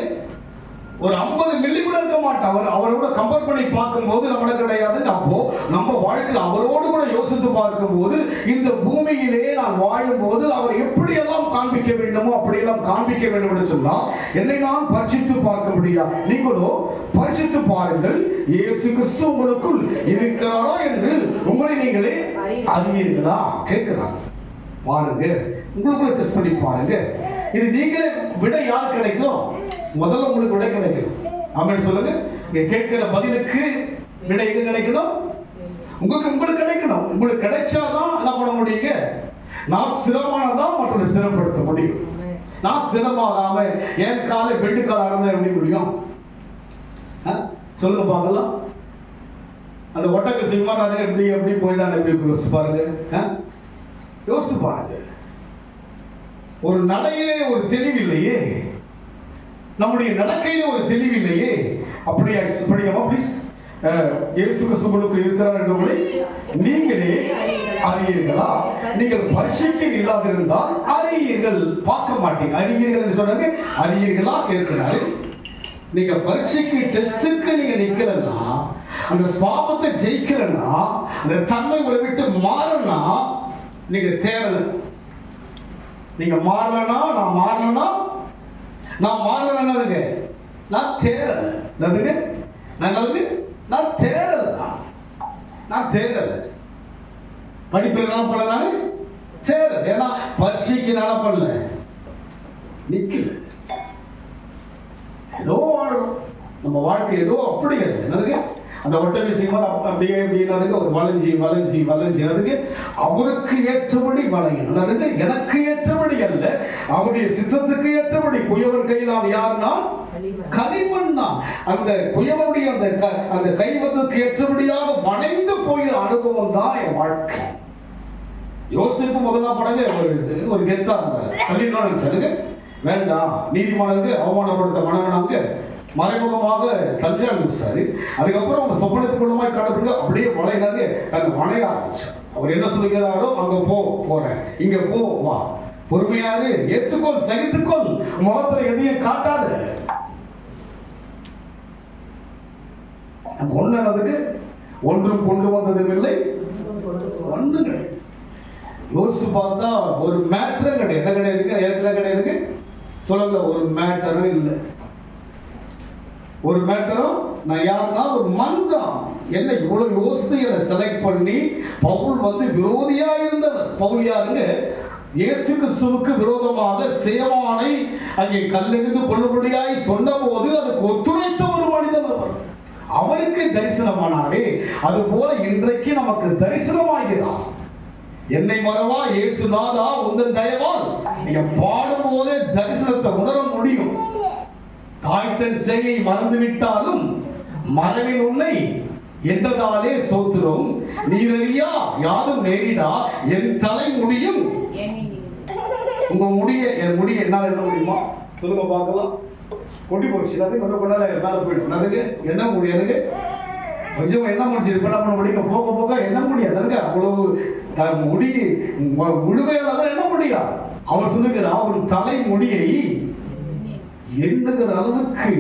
ஒரு 50 மில்லி கூட இருக்க மாட்டார். அவரோட கம்பேர் பண்ணி பார்க்கும்போது நம்மள கிடையாது. அப்போ நம்ம வாழ்க்கையில் அவரோடு கூட யோசித்து பார்க்கும்போது இந்த பூமியிலே நான் வாழும்போது அவர் எப்படியெல்லாம் காண்பிக்க வேண்டுமோ அப்படியெல்லாம் காண்பிக்க வேண்டும் என்று சொன்னால் என்னை நான் பரிசித்து பார்க்க முடியாது. நீங்களோ பரிசித்து பாருங்கள், இயேசு கிறிஸ்து உங்களுக்குள் இருக்கிறாரா என்று உங்களை நீங்களே அறிவீர்களா கேட்கிறாங்க. பாருங்க, உங்களுக்குள்ள டெஸ்ட் பண்ணி பாருங்க. இது நீங்களே விட யார் கிடைக்கும்? முதல்ல உங்களுக்கு விட கிடைக்கும். ஆமென் சொல்லுங்க. கேட்கிற பதிலுக்கு விட எங்க கிடைக்கணும்? உங்களுக்கு கிடைக்கணும். உங்களுக்கு கிடைச்சாதான் என்ன பண்ண முடியுங்க? நான் சிரமானதான் மற்றவங்களை சிரமப்படுத்த முடியும். நான் சிரமாகாம என் காலை பெட்டு காலாக இருந்தா எப்படி முடியும்? சொல்லுங்க பார்க்கலாம். அந்த ஒட்டக்க சிம்மாராஜன் எப்படி எப்படி போய் தான் எப்படி யோசிச்சு பாருங்க. யோசிச்சு பாருங்க. ஒரு நடையிலே ஒரு தெளிவில்லையே, நம்முடைய நடக்கையிலே ஒரு தெளிவில்லையே. அப்படியா? படிக்கமா ப்ளீஸ். இயேசு கிறிஸ்து உங்களுக்கு இருக்கிறார் என்பதை நீங்களே அறியீர்களா? நீங்கள் பரீட்சைக்கு இல்லாதிருந்தால் அறியீர்கள். பார்க்க மாட்டீங்க. அறியீர்கள் என்று சொன்னாங்க. அறியீர்களா இருக்கிறாரு. நீங்க பரீட்சைக்கு டெஸ்டுக்கு நீங்க நிக்கலன்னா, அந்த பாவத்தை ஜெயிக்கலன்னா, அந்த தன்மை உங்களை விட்டு மாறனா நீங்க தேரல. நீங்க மாறலன்னா, நான் மாறலன்னா, நான் மாறலன்னதுங்க நான் தேரல. என்னதுங்க? நான் தேரல. நான் தேரல. படிப்பில் என்ன பண்ணல? நானு தேரல. ஏன்னா பரீட்சைக்கு என்ன பண்ணல, நிக்கல. ஏதோ வாழணும். நம்ம வாழ்க்கை ஏதோ அப்படி என்னதுங்க, அந்த ஒட்டகை செய்வார் அப்படியே அப்படின்னாதுங்க ஒரு வளைஞ்சி வளைஞ்சி வளைஞ்சி அதுக்கு அவருக்கு ஏற்றபடி வளையணும். அதுக்கு எனக்கு ஏற்றபடி அல்ல, அவருடைய சித்தத்துக்கு ஏற்றபடி. குயவன் கையினால் யாருன்னா களிமண் தான். அந்த குயவனுடைய அந்த கைவதற்கு ஏற்றபடியாக வளைந்து போகிற அனுபவம் தான் என் வாழ்க்கை. யோசிப்பு முதலா படவே ஒரு கெத்தா இருந்தார். கல்யாணம் நினைச்சாருங்க, வேண்டாம் நீதிமானருக்கு அவமானப்படுத்த மனவனாங்க மறைமுகமாக கல்யாணம் சாரு. அதுக்கப்புறம் அவங்க சொப்பனத்து மூலமாக காணப்படுங்க. அப்படியே வளையினாங்க தங்க வளைய ஆரம்பிச்சார். அவர் என்ன சொல்லுகிறாரோ அங்க போறேன், இங்க போ, வா, பொறுமையாரு, ஏற்றுக்கொள், சகித்துக்கொள், முகத்துல எதையும் காட்டாது. ஒன்னதுக்கு ஒன்றும் கொண்டு வந்ததும் இல்லை, ஒண்ணு கிடையாது. யோசிச்சு பார்த்தா ஒரு மேட்டரும் கிடையாது. என்ன கிடையாதுங்க? ஏற்கனவே கிடையாதுங்க. சொல்லுங்க, ஒரு மேட்டரும் இல்லை. ஒரு மேட்டரும் நான் யாருன்னா ஒரு மண் தான். என்ன இவ்வளவு யோசித்து என்னை செலக்ட் பண்ணி பவுல் வந்து விரோதியா இருந்தவர். பவுல் யாருங்க? இயேசு கிறிஸ்துவுக்கு விரோதமாக சேவானை அங்கே கல்லெறிந்து கொள்ளும்படியாய் சொன்ன போது அதுக்கு ஒத்துழைத்த ஒரு மனிதன் அவர். அவருக்கு தரிசனமானாரே, அது போல இன்றைக்கு நமக்கு தரிசனமாகிறார். என்னை மறவா இயேசுநாதா உந்தன் தயவால் நீங்க பாடும் போதே தரிசனத்தை உணர முடியும். தாய் தன் சேயை மறந்து விட்டாலும் மறைவின் உன்னை என்றதாலே சோத்திரம் நீரறியா யாரும் நேரிடா என் தலை முடியும். உங்க முடிய என் முடிய என்னால என்ன முடியுமா சொல்லுங்க பார்க்கலாம். கொட்டி போச்சு, அது கொஞ்சம் கொண்டால மேல போயிடும். அதுக்கு என்ன முடியும்? எனக்கு கொஞ்சம் என்ன முடிஞ்சது இப்ப நம்ம முடிக்க போக போக என்ன முடியாது. அதுக்கு அவ்வளவு முடி முழுமையாக என்ன முடியாது. அவர் சொல்லுகிறார் அவர் தலை முடியை எண்ணுகிற அளவுக்கு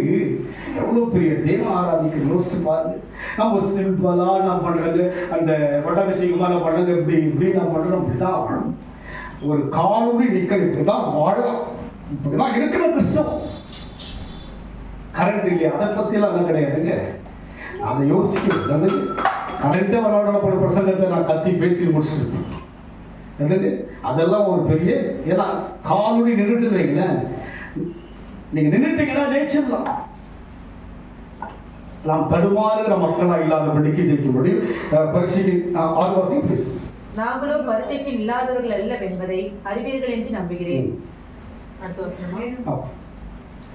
எவ்வளவு பெரிய தெய்வம் ஆராதிக்க யோசிச்சு பாருங்க. நம்ம சிம்பிளா நான் பண்றது அந்த வட்டகசிகமா நான் பண்றது இப்படி இப்படி நான் பண்றோம், இப்படிதான் வாழணும். ஒரு காலூரி நிக்க இப்படிதான் வாழலாம், இப்படிதான் இருக்கணும். கிறிஸ்தவம் கரண்ட் இல்லையா அதை பத்தி எல்லாம் கிடையாதுங்க. அதை யோசிக்கிறது கரண்டே விளையாட போற பிரசங்கத்தை நான் கத்தி பேசி முடிச்சிருக்கேன். எதுக்கு அதெல்லாம் ஒரு பெரிய, ஏன்னா காலூரி நின்றுட்டு வைங்களேன், நீங்க நின்றுட்டீங்கன்னா ஜெயிச்சிடலாம். நாம் தடுமாறுகிற மக்களா இல்லாதபடிக்கு ஜெயிக்க முடியும். பரீட்சைக்கு 6 வாசி ப்ளீஸ். நாங்களும் பரீட்சைக்கு இல்லாதவர்கள் அல்ல என்பதை அறிவீர்கள் என்று நம்புகிறேன். அடுத்த வசனம்.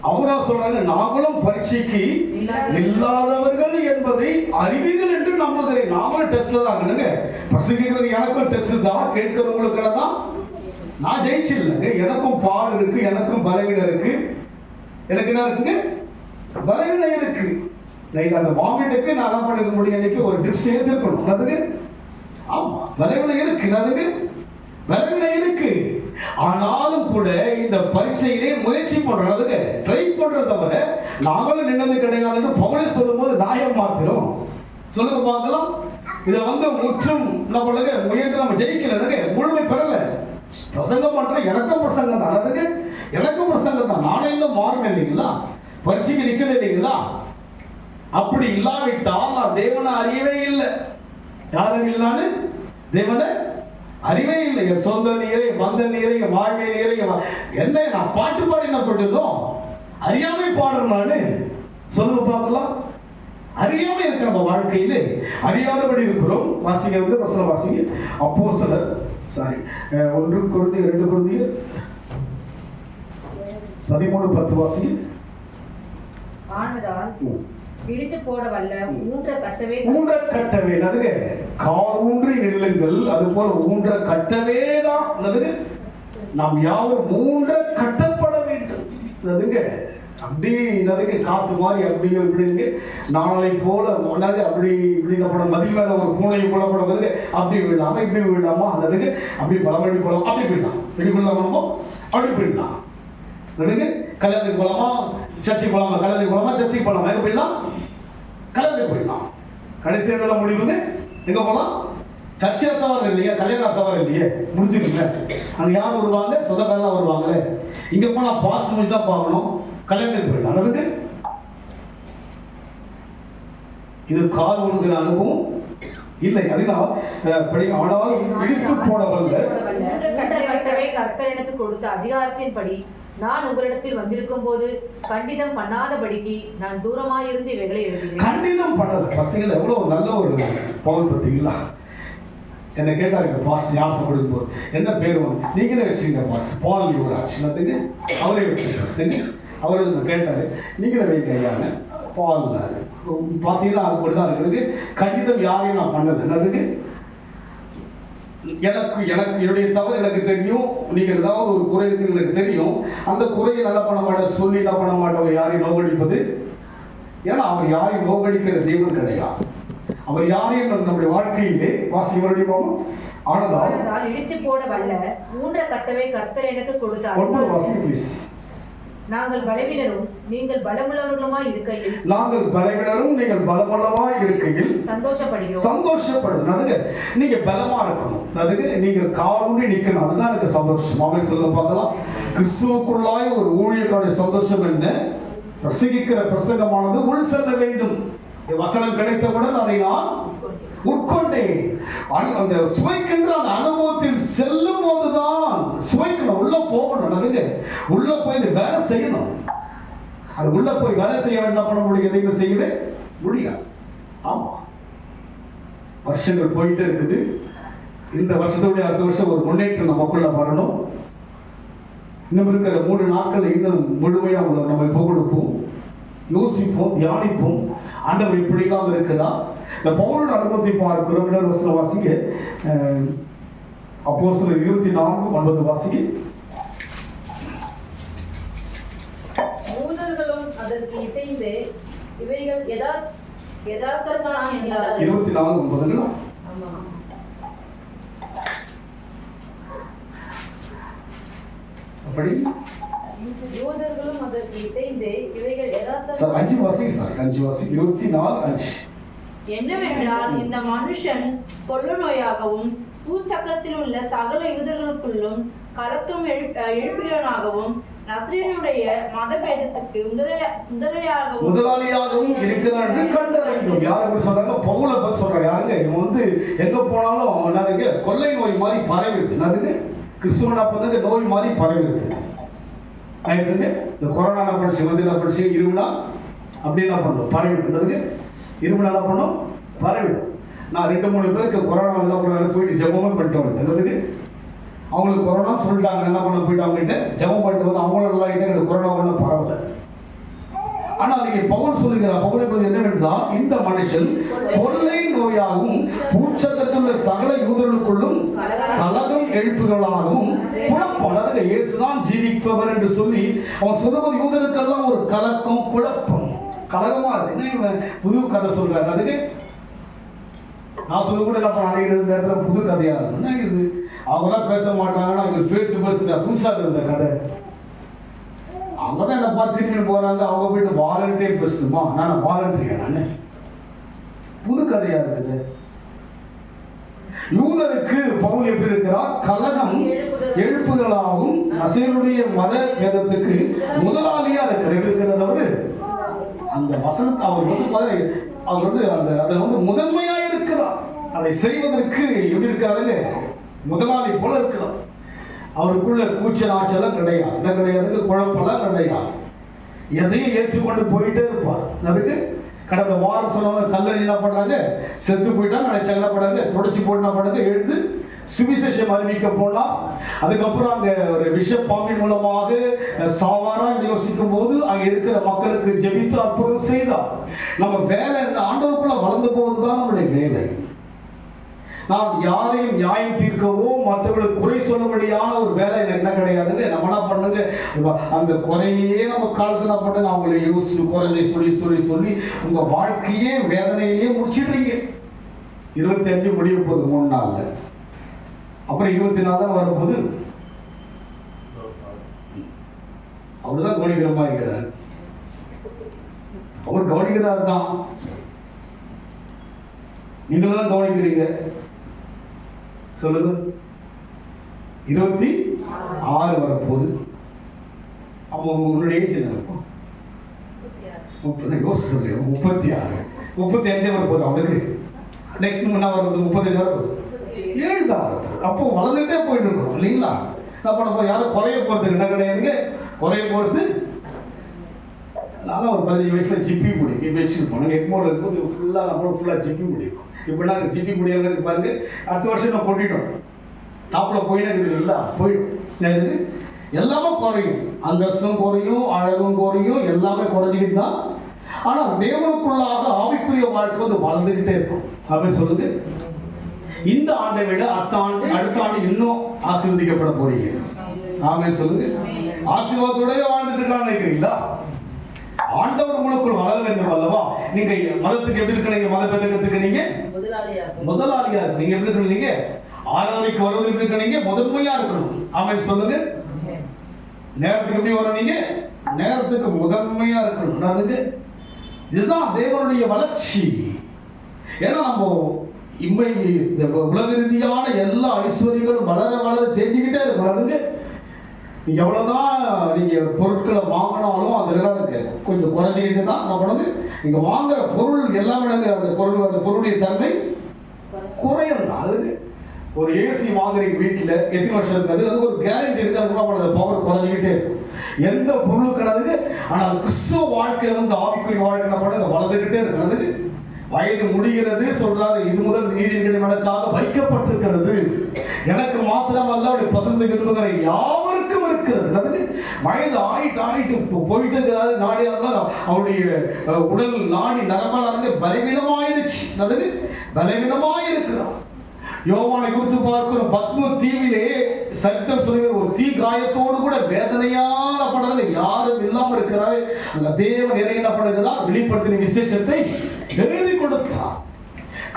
அவரா சொல்றாங்க நாங்களும் பரீட்சைக்கு இல்லாதவர்கள் என்பதை அறிவீர்கள் என்று நம்புகிறேன். நாமளும் டெஸ்ட்ல தான் இருக்கணுங்க. பிரசங்கிக்கிறது எனக்கும் டெஸ்ட் தான், கேட்கிறவங்களுக்கு தான். நான் ஜெயிச்சிடலங்க. எனக்கும் பாடு இருக்கு, எனக்கும் பலவீனம் இருக்கு. எனக்கு என்ன இருக்குங்க? பலவீனம் இருக்கு. அந்த வாமிட்டுக்கு நான் என்ன பண்ணிருக்க முடியும்? இன்னைக்கு ஒரு டிப்ஸ் எடுத்துக்கணும். அதுக்கு ஆமா பலவீனம் இருக்கு, அதுக்கு பலவீனம் இருக்கு. ஆனாலும் கூட இந்த பரீட்சையிலே முயற்சி பண்றோம், அதுக்கு ட்ரை பண்றத தவிர நாங்களும் நின்னது கிடையாதுன்னு பவுலே சொல்லும்போது நாயம் மாத்திரம் சொல்லுங்க பார்க்கலாம். இதை முற்றும் என்ன பண்ணுங்க முயன்று நம்ம ஜெயிக்கல, முழுமை பெறல. பிரசங்கம் பண்ற எனக்கும் பிரசங்கம் தான், அதுக்கு எனக்கும் பிரசங்கம் தான். நானே இன்னும் மாறணும் இல்லைங்களா? பரீட்சைக்கு நிக்கல இல்லைங்களா? அப்படி இல்லாவிட்டால் நான் தேவனை அறியவே இல்லை. யாரும் இல்லான்னு தேவனை அறிவே இல்லை. என் சொந்த நீரை, வந்த நீரை, வாழ்வை நீரை என்ன நான் பாட்டு பாடி என்ன பண்ணிருந்தோம்? அறியாமை பாடுறோம். நானு சொல்லுங்க பார்க்கலாம். அறியாமல் இருக்க நம்ம வாழ்க்கையில அறியாதபடி இருக்கிறோம். வாசிங்க வசனம் வாசிங்க. அப்போஸ்தலர் 1 கொரிந்தியர் 2 கொரிந்தியர் 13:10 வாசிங்க. ஆனதால் இடித்து போட வல்ல ஊன்ற கட்டவே அதுக்கு கால் ஊன்றி நில்லுங்கள். அது போல ஊன்ற கட்டவே தான் அதுக்கு நாம் யாரும் ஊன்ற கட்டப்பட வேண்டும். அதுங்க அப்படி அதுக்கு காத்து மாதிரி அப்படியோ இப்படி நாளை போல உணர்ந்து அப்படி இப்படி படம் மதில் மேல ஒரு பூனை போல படம் அப்படி விடலாமா இப்படி விடலாமா அதுக்கு அப்படி பலமடி போலாம் அப்படி போயிடலாம். இப்படி போடலாமோ அப்படி போயிடலாம். அதுக்கு கல்யாணத்துக்கு போலாமா சர்ச்சைக்கு போலாமா, கல்யாணத்துக்கு போலாமா சர்ச்சைக்கு போலாமா, எங்க போயிடலாம்? கல்யாணத்துக்கு போயிடலாம். கடைசி இடத்துல முடிவுங்க எங்க போலாம்? சர்ச்சை அர்த்தவாரம் இல்லையா, கல்யாணம் அர்த்தவாரம் இல்லையே, முடிஞ்சுக்கல. அங்க யார் வருவாங்க? சொந்தக்காரெல்லாம் வருவாங்க. இங்க போனா பாஸ் முடிஞ்சு தான் பார்க்கணும். கல்யாணத்துக்கு போயிடலாம். அதுக்கு இது கால் ஒழுங்குற அனுபவம் இல்லை. அதனால் ஆனால் இடித்து போட வல்ல கட்டவே கர்த்தர் எனக்கு கொடுத்த அதிகாரத்தின்படி நான் உங்களிடத்தில் வந்திருக்கும் போது கண்டிதம் பண்ணாதபடிக்கு நான் தூரமாயிருந்து இவைகளை எழுதுகிறேன். கண்டிதம் பண்ணல. பார்த்தீங்களா எவ்வளவு நல்ல ஒரு பவுல் பார்த்தீங்களா? என்ன கேட்டாருங்க பாஸ் ஞாபகம் கொடுக்கும் போது என்ன பேர் நீங்களே வச்சுங்க பாஸ் பால் யுவராஜ் அதுக்கு அவரே வச்சுருங்க. அவரு கேட்டாரு நீங்களே வைக்க ஐயாங்க பால் பார்த்தீங்கன்னா அது கூட தான் இருக்குது. கண்டிதம் யாரையும் நான் பண்ணல. அதுக்கு எனக்கு என்னுடைய தவறு எனக்கு தெரியும். நீங்க ஏதாவது ஒரு குறை இருக்கு எனக்கு தெரியும். அந்த குறையை நல்லா பண்ண மாட்டேன் சொல்லி என்ன பண்ண மாட்டோம் யாரையும் நோக்கடிப்பது. ஏன்னா அவர் யாரையும் நோக்கடிக்கிற தெய்வம் கிடையாது. அவர் யாரையும் நம்முடைய வாழ்க்கையிலே வாசி மறுபடியும் ஆனதால் இடித்து போட வல்ல ஊன்ற கட்டவே கர்த்தர் எனக்கு கொடுத்த வாசி ப்ளீஸ். நாங்கள் பலவீனரும் நீங்கள் பலமுள்ளவர்களுமாய் இருக்கையில் நீங்கள் பலமுள்ளவா இருக்கையில் சந்தோஷப்படுங்க. அதுக்கு நீங்க பலமா இருக்கணும். அதுக்கு நீங்க காலூன்றி நிக்கணும். அதுதான் எனக்கு சந்தோஷம். அவன் சொல்ல பார்க்கலாம். கிறிஸ்துவுக்குள்ளாய் ஒரு ஊழியக்கான சந்தோஷம் என்ன? பிரசங்கிக்கிற பிரசங்கமானது உள் செல்ல வேண்டும். வசனம் கிடைத்தவுடன் அதை நான் உட்கொண்டேன். அந்த சுவைக்கின்ற அந்த அனுபவத்தில் செல்லும் போதுதான் சுவைக்கணும், உள்ள போகணும். அதுங்க உள்ள போய் வேலை செய்யணும். அது உள்ள போய் வேலை செய்ய என்ன பண்ண முடியும்? எதையும் செய்யவே முடியாது. ஆமா, வருஷங்கள் போயிட்டே இருக்குது. இந்த வருஷத்தோட அடுத்த வருஷம் ஒரு முன்னேற்றம் நமக்குள்ள வரணும். இன்னும் இருக்கிற 3 நாட்கள் இன்னும் முழுமையா நம்ம இப்போ கொடுப்போம், யோசிப்போம், தியானிப்போம். ஆண்டவர் இப்படிலாம் இருக்கிறா. இந்த பவுலோட அனுபவத்தை பார்க்கிறோம். இன்னொரு வசனம் வாசிங்க, அப்போஸ்தலர் 24:9 வாசிங்க. யூதர்களும் அதற்கு இசைந்து இவைகள் யதார்த்தமா என்றார்கள். 24:9 ஆமா. அப்படி யூதர்களும் அதற்கு இசைந்து இவைகள் சார் 5 வாசிங்க சார், 5 வாசிங்க. 24:5 என்னவென்றால் இந்த மனுஷன் கொள்ளு நோயாகவும் பூச்சக்கரத்தில் உள்ள சகல யூதர்களுக்குள்ளும் கலத்தும் எழுப்புகிறவனாகவும் நசரேயனுடைய மதபேதத்துக்கு முதலாளியாகவும் இருக்கிறான் என்று கண்டறிந்தோம். யாரு சொல்றாங்க? பவுல சொல்றாங்க. யாருங்க? இவன் வந்து எங்க போனாலும் என்னதுங்க, கொள்ளை நோய் மாதிரி பரவிடுது. என்னதுங்க, கிறிஸ்துவனா பண்ணது நோய் மாதிரி பரவிடுது. இந்த கொரோனா படிச்சு வந்து என்ன படிச்சு இருமுனா அப்படி என்ன பண்ணும், பரவிடுறதுக்கு இருமுனா என்ன பண்ணும், பரவிடும். நான் 2-3 பேருக்கு கொரோனா எல்லாம் போயிட்டு ஜெபமே பண்ணிட்டு வந்ததுக்கு அவங்களுக்கு கொரோனா சொல்லிட்டாங்க. என்ன பண்ண போயிட்டு அவங்ககிட்ட ஜெபம் பண்ணிட்டு வந்து அவங்களும் நல்லா ஆகிட்டு எனக்கு கொரோனா ஒன்றும் பரவல. ஆனால் இங்கே பவுல் சொல்லுகிறார், பவுலுக்கு என்னவென்றால் இந்த மனுஷன் கொள்ளை நோயாகவும் பூச்சக்கரத்தில் சகல யூதர்களுக்குள்ளும் கலகம் எழுப்புகளாகவும் குழப்பம். அதாவது இயேசுதான் ஜீவிப்பவர் என்று சொல்லி அவன் சொல்லும்போது யூதருக்கெல்லாம் ஒரு கலக்கம், குழப்பம், கலகமா இருக்கு. புது கதை சொல்றாரு. அதுக்கு நான் சொல்ல கூட என்ன பண்ண நேரத்தில் புது கதையா இருக்குன்னா இது அவங்களாம் பேச மாட்டாங்கன்னா இவர் பேசு புதுசா இருந்த கதை. அவங்க தான் என்ன பார்த்து திரும்பி போறாங்க. அவங்க போயிட்டு வாலண்டியர் பேசணுமா? நான் வாலண்டியா? நானு புது கதையா இருக்குது. யூதருக்கு பவுல் எப்படி இருக்கிறார்? கலகம் எழுப்புகளாகவும் நசரேயனுடைய மத வேதத்துக்கு முதலாளியா இருக்கிறது. அவரு அந்த வசனத்தை அவர் வந்து அந்த அதில் வந்து முதன்மையா இருக்கிறார். அதை செய்வதற்கு எப்படி இருக்கிறாரு? முதலாளி போல இருக்கிறார். அவருக்குள்ள கூச்சல் ஆச்சலாம் கிடையாது, என்ன கிடையாது, குழப்பெல்லாம் கிடையாது. எதையும் ஏற்றுக்கொண்டு போயிட்டே இருப்பார். அதுக்கு கடந்த வாரம் சொன்னவங்க கல்லறி என்ன பண்றாங்க, செத்து போயிட்டா நினைச்சாங்க என்ன பண்றாங்க, தொடச்சி போட்டு என்ன பண்றாங்க, எழுந்து சுவிசேஷம் அறிவிக்க போனா. அதுக்கப்புறம் அங்க ஒரு விஷ பாம்பின் மூலமாக சாவாரா யோசிக்கும் போது அங்க இருக்கிற மக்களுக்கு ஜெபித்து அற்புதம் செய்தார். நம்ம வேலை ஆண்டவருக்குள்ள வளர்ந்து போவதுதான் நம்முடைய வேலை. நாம் யாரையும் நியாயம் தீர்க்கவோ மற்றவர்களுக்கு குறை சொல்லும்படியான ஒரு வேலை என்ன கிடையாதுங்க. நம்ம என்ன பண்ணுங்க, அந்த குறையே நம்ம காலத்துல என்ன பண்ணுங்க, அவங்களை யோசிச்சு குறைஞ்சை சொல்லி சொல்லி சொல்லி உங்க வாழ்க்கையே வேதனையே முடிச்சிடுறீங்க. 25 முடிய போகுது 3 நாள்ல. அப்புறம் 24 தான் வரும்போது அவருதான் கவனிக்கிற மாதிரி இருக்கிறார். அவர் கவனிக்கிறார் தான், நீங்களும் தான் கவனிக்கிறீங்க. சொல்லுங்க. 26 வரப்போகுது. அப்போ உங்களுடைய யோசிச்சு 36 35 வரப்போகுது. அவனுக்கு நெக்ஸ்ட் என்ன வரப்போகுது? 35 வரப்போகுது. 7 தான் வரப்போகுது. அப்போ வளர்ந்துட்டே போயிட்டு இருக்கோம் இல்லைங்களா? அப்போ நம்ம யாரும் குறைய போறது என்ன கிடையாதுங்க. குறைய போறது நான் ஒரு 15 வயசுல ஜிப்பி முடியும் வச்சுருப்போம். நாங்கள் எக்மோல இருக்கும்போது ஃபுல்லாக நம்மளும் ஃபுல்லாக ஜிப்பி முடியும். இப்படின்னா ஜிபி முடியல பாருங்க. அடுத்த வருஷம் நான் கொட்டிட்டோம். டாப்ல போயினே இல்லை, போயிடும். எல்லாமே குறையும், அந்தஸ்தும் குறையும், அழகும் குறையும், எல்லாமே குறைஞ்சிக்கிட்டு தான். ஆனால் தேவனுக்குள்ளாக ஆவிக்குரிய வாழ்க்கை வந்து வளர்ந்துகிட்டே இருக்கும். அப்படின்னு சொல்லுது. இந்த ஆண்டை விட அடுத்த ஆண்டு இன்னும் ஆசீர்வதிக்கப்பட போறீங்க. ஆமே சொல்லுங்க. ஆசீர்வாதத்தோடய வாழ்ந்துட்டு இருக்கான்னு நினைக்கிறீங்களா? ஆண்டவர் உங்களுக்குள் வளர வேண்டும் அல்லவா? நீங்க மதத்துக்கு எப்படி இருக்கீங்க? மத பேதத்துக்கு நீங்க முதலாளியா இருக்கு. நீங்க எப்படி இருக்கீங்க? ஆராதனைக்கு வருவது எப்படி இருக்கீங்க? முதன்மையா இருக்கணும். ஆமென் சொல்லுங்க. நேரத்துக்கு எப்படி வரீங்க? நேரத்துக்கு முதன்மையா இருக்கணும். அதுக்கு இதுதான் தேவனுடைய வளர்ச்சி. ஏன்னா நம்ம உலக ரீதியான எல்லா ஐஸ்வர்யங்களும் வளர வளர தெரிஞ்சுக்கிட்டே இருக்கும். அதுக்கு நீங்க எவ்வளவுதான் நீங்க பொருட்களை வாங்கினாலும் அது என்ன இருக்கு, கொஞ்சம் குறைஞ்சிக்கிட்டு தான் என்ன பண்ணுது. நீங்க வாங்குற பொருள் எல்லாமே அந்த பொருளுடைய தன்மை குறையும் தான். அது ஒரு ஏசி வாங்குறீங்க வீட்டில் எத்தனை வருஷம் இருக்காது, அது ஒரு கேரண்டி இருக்கு, அதுக்கு அப்புறம் பவர் குறைஞ்சிக்கிட்டே இருக்கும். எந்த பொருளும் கிடையாது. ஆனால் கிறிஸ்துவ வாழ்க்கையில ஆவிக்குரிய வாழ்க்கை என்ன பண்ணுங்க, வளர்ந்துகிட்டே இருக்கிறது. வயது முடிகிறது சொல்றாரு, இது முதல் நீதியின் எனக்காக வைக்கப்பட்டிருக்கிறது, எனக்கு மாத்திரமல்ல அவருடைய பசங்க விரும்புகிற யாவருக்கும் இருக்கிறது. வயது ஆயிட்டு போயிட்டு இருக்கிறாரு. நாடியார்கள் அவருடைய உடல் நாடி நரம்பலானது பலவீனமாயிடுச்சு, பலவீனமாயிருக்கிறார். யோவானை குறித்து பார்க்கிறோம், பத்ம தீவிலே சரித்தம் சொல்லுகிற ஒரு தீ காயத்தோடு கூட வேதனையான படங்கள் யாரும் இல்லாமல் இருக்கிறார். அந்த தேவன் என்ன பண்ணுகிறார், வெளிப்படுத்தின விசேஷத்தை எழுதி கொடுத்தார்.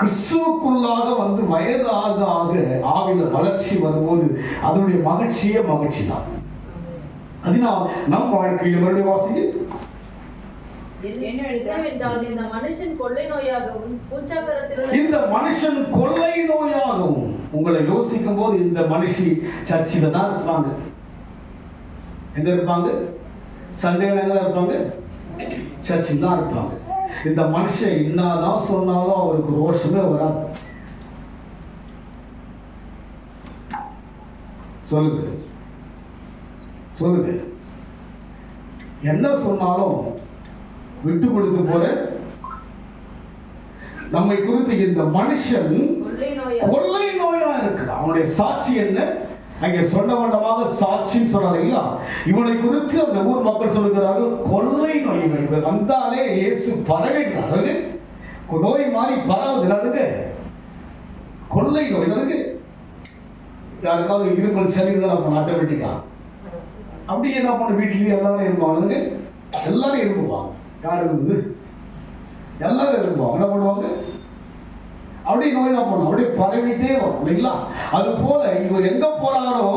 கிறிஸ்துவுக்குள்ளாக வயது ஆக ஆக ஆவில வளர்ச்சி வரும்போது அதனுடைய மகிழ்ச்சி தான். அதனால் நம் வாழ்க்கையில் மறுபடியும் வாசிக்க என்னவென்றால் இந்த மனுஷன் கொள்ளை நோயாகவும் இந்த மனுஷன் கொள்ளை நோயாகவும். உங்களை யோசிக்கும் போது இந்த மனுஷி சர்ச்சில தான் இருப்பாங்க. எங்க இருப்பாங்க? சண்டேல எங்க இருப்பாங்க? சர்ச்சில் தான் இருப்பாங்க. இந்த மனுஷன் என்னதான் சொன்னாலும் அவருக்கு ரோஷமே வராது. சொல்லுங்க என்ன சொன்னாலும் விட்டு கொடுத்து போல நம்மை குறித்து இந்த மனுஷன் கொள்ளை நோயா இருக்கிறான். அவனுடைய சாட்சி என்ன? அங்கே சொன்னவண்டமாக சாட்சின்னு சொல்றாருங்களா, இவனை குறித்து அந்த ஊர் மக்கள் சொல்லுகிறார்கள் கொள்ளை நோய். வந்தாலே இயேசு பரவிடுறாரு. நோய் மாறி பரவுது. கொள்ளை நோய் யாருக்காவது இருமல் சளி நம்ம ஆட்டோமேட்டிக்கா அப்படி என்ன பண்ண, வீட்லயும் எல்லாரும் இருப்பாங்க, எல்லாரும் இருந்துவாங்க. யார் இருக்குது? எல்லாரும் இருந்துவாங்க. என்ன பண்ணுவாங்க? அப்படியே நோய் என்ன பண்ணும், அப்படியே பரவிட்டே வரும் இல்லைங்களா? அது போல இவர் எங்க போறாரோ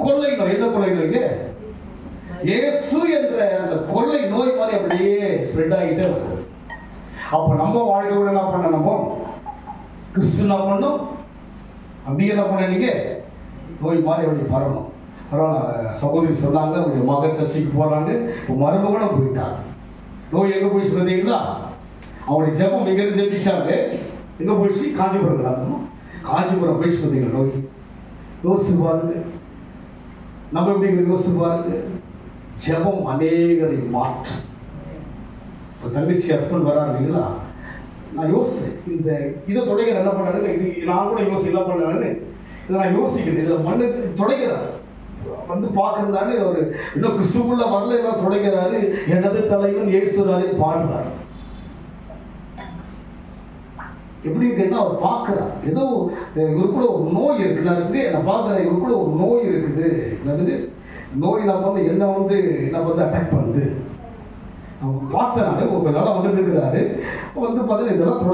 கொள்ளை நோய். என்ன கொள்ளை நோய்க்கு? இயேசு என்ற அந்த கொள்ளை நோய் மாதிரி அப்படியே ஸ்ப்ரெட் ஆகிட்டே வருது. அப்ப நம்ம வாழ்க்கையோட என்ன பண்ண, நம்ம கிறிஸ்து என்ன பண்ணும், அப்படியே என்ன பண்ண, நீங்க நோய் மாதிரி அப்படி பரவணும். பரவாயில்ல. சகோதரி சொன்னாங்க, அவருடைய மகன் சர்ச்சைக்கு போறாங்க, மருமகனும் போயிட்டாங்க. நோய் எங்க போயிடுச்சு பார்த்தீங்களா? அவருடைய ஜெபம் எங்க இருந்து ஜெபிச்சாங்க, எங்க போயிடுச்சு? காஞ்சிபுரம். காஞ்சிபுரம் போயிடுச்சு பார்த்தீங்களா நோய். யோசிச்சு பாருங்க, நம்ம எப்படி யோசிச்சு பாருங்க. ஜெபம் அநேகரை மாற்றும். இப்போ தங்கச்சி ஹஸ்பண்ட் வராரு இல்லைங்களா, நான் யோசிச்சேன் இந்த இதை தொடங்கிற என்ன பண்ணாரு, இது நான் கூட யோசி என்ன பண்ணாருன்னு இதை நான் யோசிக்கிறேன். இதில் மண்ணுக்கு தொடங்கிறாரு பார்க்கறாரு. அவர் இன்னும் கிறிஸ்துவுக்குள்ள வரல, எல்லாம் தொடங்கிறாரு. எனது தலைவன் இயேசுராஜை பாடுறாரு. எப்படின்னு கேட்டா அவர் பார்க்கிறார், ஏதோ இவருக்குள்ள ஒரு நோய் இருக்கு. நான் பார்க்கிறேன், இவருக்குள்ள ஒரு நோய் இருக்குது. நோய் நான் என்ன என்ன அட்டாக் பண்ணுது. பார்த்தேன், கொஞ்ச நாளாக வந்துட்டு இருக்கிறாரு. பார்த்தீங்கன்னா இதெல்லாம்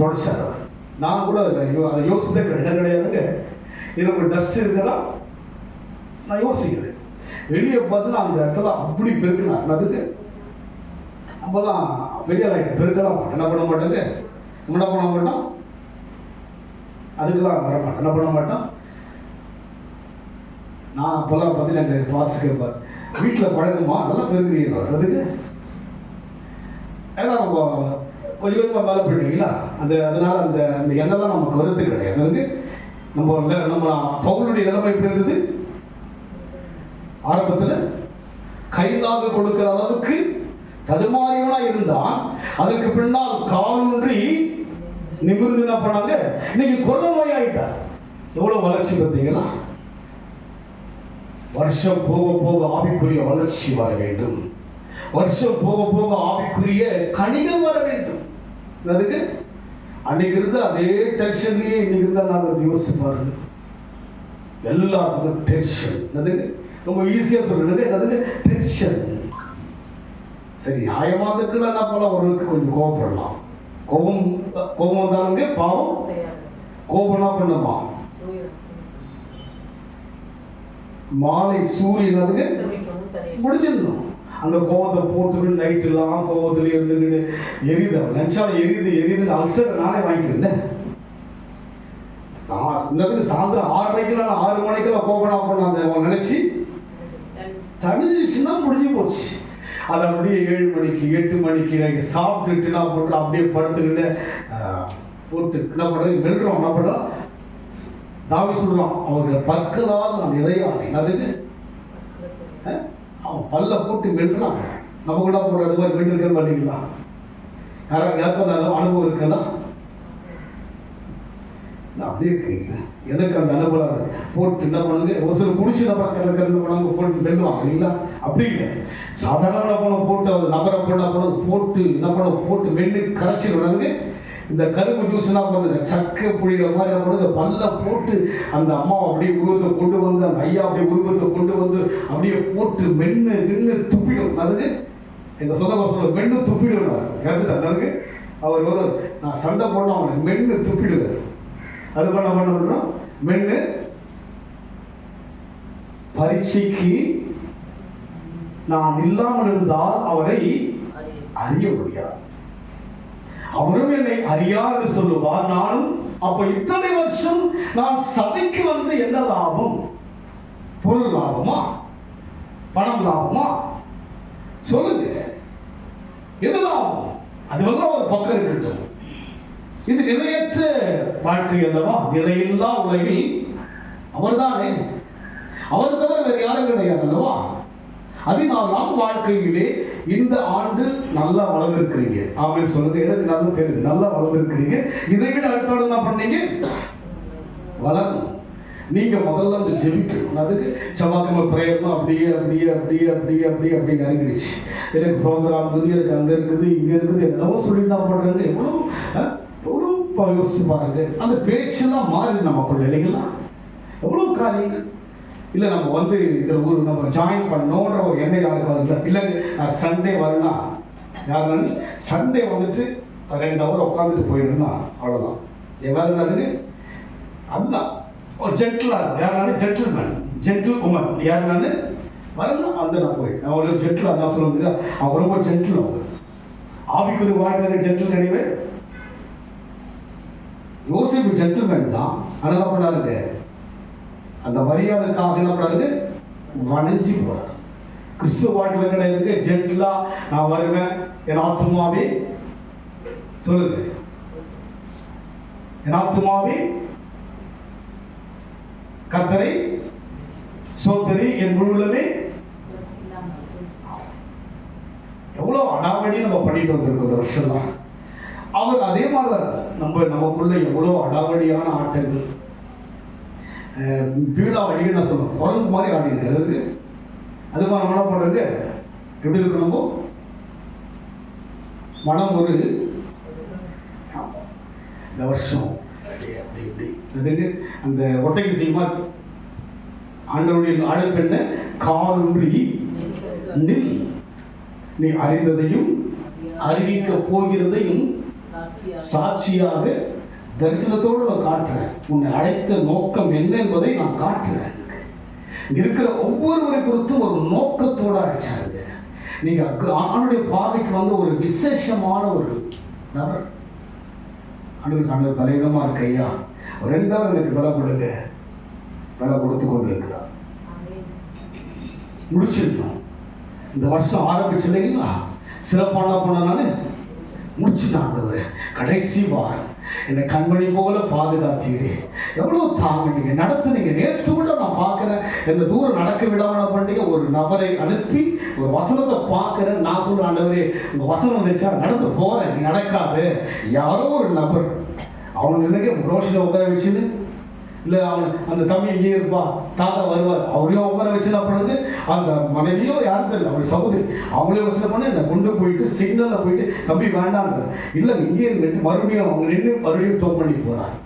தொடச்சாரு. நான் கூட அதை யோசித்தே கிடையாதுங்க. இதில் ஒரு டஸ்ட் இருக்குதா நான் யோசிக்கிறேன். வெளியே பார்த்தீங்கன்னா அந்த இடத்துல அப்படி பெருக்கினார். அதுக்கு அப்பெல்லாம் பெரிய பெருக்கலாம் மாட்டேன். என்ன பண்ண மாட்டேங்க, என்ன பண்ண மாட்டோம், அதுக்கெல்லாம் வர மாட்டேன். என்ன பண்ண மாட்டோம். நான் அப்பெல்லாம் பார்த்தீங்கன்னா பாசு கேட்பார், வீட்டில் பழக்கமா நல்லா பெருக்கிறீங்க. அதுக்கு ஏன்னா நம்ம கொஞ்சம் கொஞ்சமாக மேலே போயிடுவீங்களா, அதனால அந்த அந்த எண்ணெல்லாம் நமக்கு கருத்து கிடையாது. அதுக்கு நம்ம பவுலுடைய நிலைமை எப்படி இருந்தது, ஆரம்பத்தில் கையிலாக கொடுக்கிற அளவுக்கு தடுமாறியவனா இருந்தான். அதுக்கு பின்னால் காலூன்றி நிமிர்ந்து என்ன பண்ணாங்க, இன்னைக்கு கொள்ள நோய் ஆயிட்டார். எவ்வளவு வளர்ச்சி பார்த்தீங்களா? வருஷம் போக போக ஆவிக்குரிய வளர்ச்சி வர வேண்டும். வருஷம் போக போக ஆவிக்குரிய கணிதம் வர வேண்டும். அதுக்கு அன்னைக்கு இருந்த அதே டென்ஷன்லயே இன்னைக்கு இருந்தா நாங்கள் யோசிச்சு பாருங்க. எல்லாத்துக்கும் டென்ஷன். அதுக்கு ரொம்ப ஈஸியா சொல்றது அதுக்கு டென்ஷன். சரி, நியாயமாக இருக்குன்னா என்ன பண்ணலாம், ஒருவருக்கு கொஞ்சம் கோபப்படலாம். கோபம் வந்தாலுங்க பாவம். கோபம் என்ன பண்ணுமா, மாலை சூரியன் அதுக்கு முடிஞ்சிடணும். அந்த கோபத்தை போட்டு நைட்டு எல்லாம் கோபத்துல இருந்து எரியுது. நினைச்சாலும் எரியுது அல்சர் நானே வாங்கிக்கிறேன். சாயந்தரம் 6:30 6 மணிக்கெல்லாம் கோபம் பண்ண அந்த நினைச்சு தணிஞ்சிச்சுன்னா முடிஞ்சு போச்சு. அது அப்படியே 7 மணிக்கு 8 மணிக்கு சாப்பிட்டுட்டு நான் போட்டு அப்படியே படுத்துக்கிட்டு போட்டு என்ன பண்ணுறது மெல்றோம். என்ன பண்ணுறோம்? தாவி சொல்கிறான், அவருடைய பற்களால் நான் நிறையானேன். அதுக்கு அவன் பல்ல போட்டு மெல்றான். நம்ம கூட போடுற அது மாதிரி மெல்லிருக்கிற மாட்டீங்களா? யாருக்கும் அந்த அனுபவம் இருக்குன்னா அப்படியே இருக்குங்க. எனக்கு அந்த அனுபவம் போட்டு என்ன பண்ணுங்க, ஒரு சில குடிச்சு நபர் கலக்கிறது பண்ணுவாங்க, போட்டு மெல்லுவாங்க இல்லைங்களா? அப்படி இல்லை, சாதாரண பணம் போட்டு அது நபரை போட்டு என்ன பண்ண போட்டு மெல்லு கரைச்சி விடாதுங்க. இந்த கரும்பு ஜூஸ் என்ன பண்ணுங்க, சக்கை புளிகிற மாதிரி என்ன பண்ணுங்க, பல்ல போட்டு அந்த அம்மாவை அப்படியே உருவத்தை கொண்டு வந்து, அந்த ஐயா அப்படியே உருவத்தை கொண்டு வந்து அப்படியே போட்டு மென்னு துப்பிடும். அதுக்கு எங்க சொந்த சொல்ல மென்னு துப்பிடுவார். இறந்துட்டார். அதுக்கு அவர் ஒரு நான் சண்டை போடணும், அவனை மென்னு துப்பிடுவார். அது பண்ண பண்றோம் மென்னு பரீட்சைக்கு நான் இல்லாமல் இருந்தால் அவரை அறிய முடியாது. அவரும் என்னை அறியாது சொல்லுவார், நானும். அப்ப இத்தனை வருஷம் நான் சபைக்கு வந்து என்ன லாபம்? பொருள் லாபமா, பணம் லாபமா? சொல்லுங்க, எது லாபம்? அதுவெல்லாம் ஒரு பக்கம் இருக்கட்டும். இது நிலையற்ற வாழ்க்கை அல்லவா? நிலையில்லா உலகில் அவர்தானே, அவர் தவிர வேறு யாரும் கிடையாது அல்லவா? அதனால் நாம் வாழ்க்கையிலே இந்த ஆண்டு நல்லா வளர்ந்துருக்கிறீங்க. ஆமென் சொல்லுங்க. எனக்கு நல்லா தெரியுது, நல்லா வளர்ந்துருக்கிறீங்க. இதை விட அடுத்த ஆண்டு என்ன பண்ணீங்க? வளரணும். நீங்க முதல்ல வந்து ஜெபிக்கணும். அதுக்கு செவ்வாய்க்கிழமை பிரேயர்னா அப்படியே அப்படியே அப்படியே அப்படியே அப்படியே அப்படியே இறங்கிடுச்சு. எனக்கு ப்ரோக்ராம் இருக்குது, எனக்கு அங்கே இருக்குது, இங்கே இருக்குது, என்னவோ சொல்லிட்டு நான் பண்ணுறது. எவ்வளோ யோசிச்சு பாருங்க. அந்த பேச்செல்லாம் மாறி நமக்குள்ள இல்லைங்களா? எவ்வளோ காரியங்கள் இல்லை. நம்ம வந்து இதில் ஒரு நம்ம ஜாயின் பண்ணோன்ற ஒரு எண்ணெய் யாருக்காவது இல்லை. இல்லைங்க, நான் சண்டே வரேன்னா யாருன்னு சண்டே வந்துட்டு 2 ஹவர் உட்காந்துட்டு போயிடுன்னா அவ்வளோதான். எவ்வளோ அதுக்கு அதுதான் ஒரு ஜென்டிலாக இருக்கும். யாருனாலும் ஜென்டில்மேன், ஜென்டில் உமன் யாருனாலும் வரலாம். அந்த நான் போய் நான் ஒரு ஜென்டிலாக என்ன சொல்லுங்க, அவங்க ரொம்ப ஜென்டில். அவங்க ஆவிக்குரிய வாழ்க்கை ஜென்டில் கிடையவே. யோசிப்பு ஜென்டில்மேன் தான். ஆனால் என்ன பண்ணாருங்க, அந்த மரியாதைக்காக என்ன பண்ணாரு, வணைஞ்சி போறார். கிறிஸ்துவ வாழ்க்கையில் கிடையாது ஜென்டிலா நான் வருவேன், என் ஆத்துமாவே சொல்லுங்க, என் ஆத்துமாவே கர்த்தரை சோதரி, என் முழுவதுமே. எவ்வளவு அடாவடி நம்ம பண்ணிட்டு வந்திருக்கோம் இந்த வருஷம்லாம். அவர் அதே மாதிரி தான் நமக்குள்ள எவ்வளவு அடாவடியான ஆட்டங்கள். பீழா வடின்னு நான் சொல்லுவேன், குரங்கு மாதிரி ஆடி இருக்கு. அதுக்கு அது மாதிரி நம்ம என்ன பண்ணுறது, எப்படி இருக்கணுமோ மனம் ஒரு இந்த வருஷம் அப்படி இப்படி அதுக்கு அந்த ஒட்டைக்கு சீமா ஆண்டவருடைய ஆடல் பெண்ண காலூன்றி நில், நீ அறிந்ததையும் அறிவிக்க போகிறதையும் சாட்சியாக தரிசனத்தோடு நான் காட்டுறேன். உன்னை அழைத்த நோக்கம் என்ன என்பதை நான் காட்டுறேன். இருக்கிற ஒவ்வொருவரை குறித்தும் ஒரு நோக்கத்தோடு அழைச்சாங்க. நீங்க ஆண்டுடைய பார்வைக்கு வந்து ஒரு விசேஷமான ஒரு நபர். ஆண்டு பலவீனமா இருக்கு ஐயா, ஒரு 2 நாள் எனக்கு விலை கொடுங்க, விலை கொடுத்து கொண்டு இருக்கிறார். முடிச்சிருக்கணும். இந்த வருஷம் ஆரம்பிச்சு இல்லைங்களா, சிறப்பான போன நான் முடிச்சுட்டாண்டவர். கடைசி வாரம் என்னை கண்மணி போல பாதுகாத்தீரே, எவ்வளவு தாங்கினீங்க, நடத்துனீங்க. நேற்று கூட நான் பார்க்கிறேன், என்ன தூரம் நடக்க விடாம பண்ணீங்க. ஒரு நபரை அனுப்பி ஒரு வசனத்தை பார்க்கிறேன். நான் சொல்றேன், ஆண்டவரே உங்க வசனம் வந்துச்சா, நடந்து போறேன், நீ நடக்காது. யாரோ ஒரு நபர் அவன் நினைக்க ரோஷனை உட்கார வச்சுன்னு, இல்லை அவன் அந்த தம்பி இங்கே இருப்பா, தாத்தா வருவார், அவரையும் உட்கார வச்சு என்ன பண்ணுங்க, அந்த மனைவியோ யாரும் தெரியல, அவருடைய சகோதரி அவங்களே வச்சு பண்ண என்னை கொண்டு போயிட்டு சிக்னலில் போயிட்டு தம்பி வேண்டான்ற, இல்லை இங்கே இருந்துட்டு மறுபடியும் அவங்க நின்று மறுபடியும் டோப் பண்ணி போகிறார்.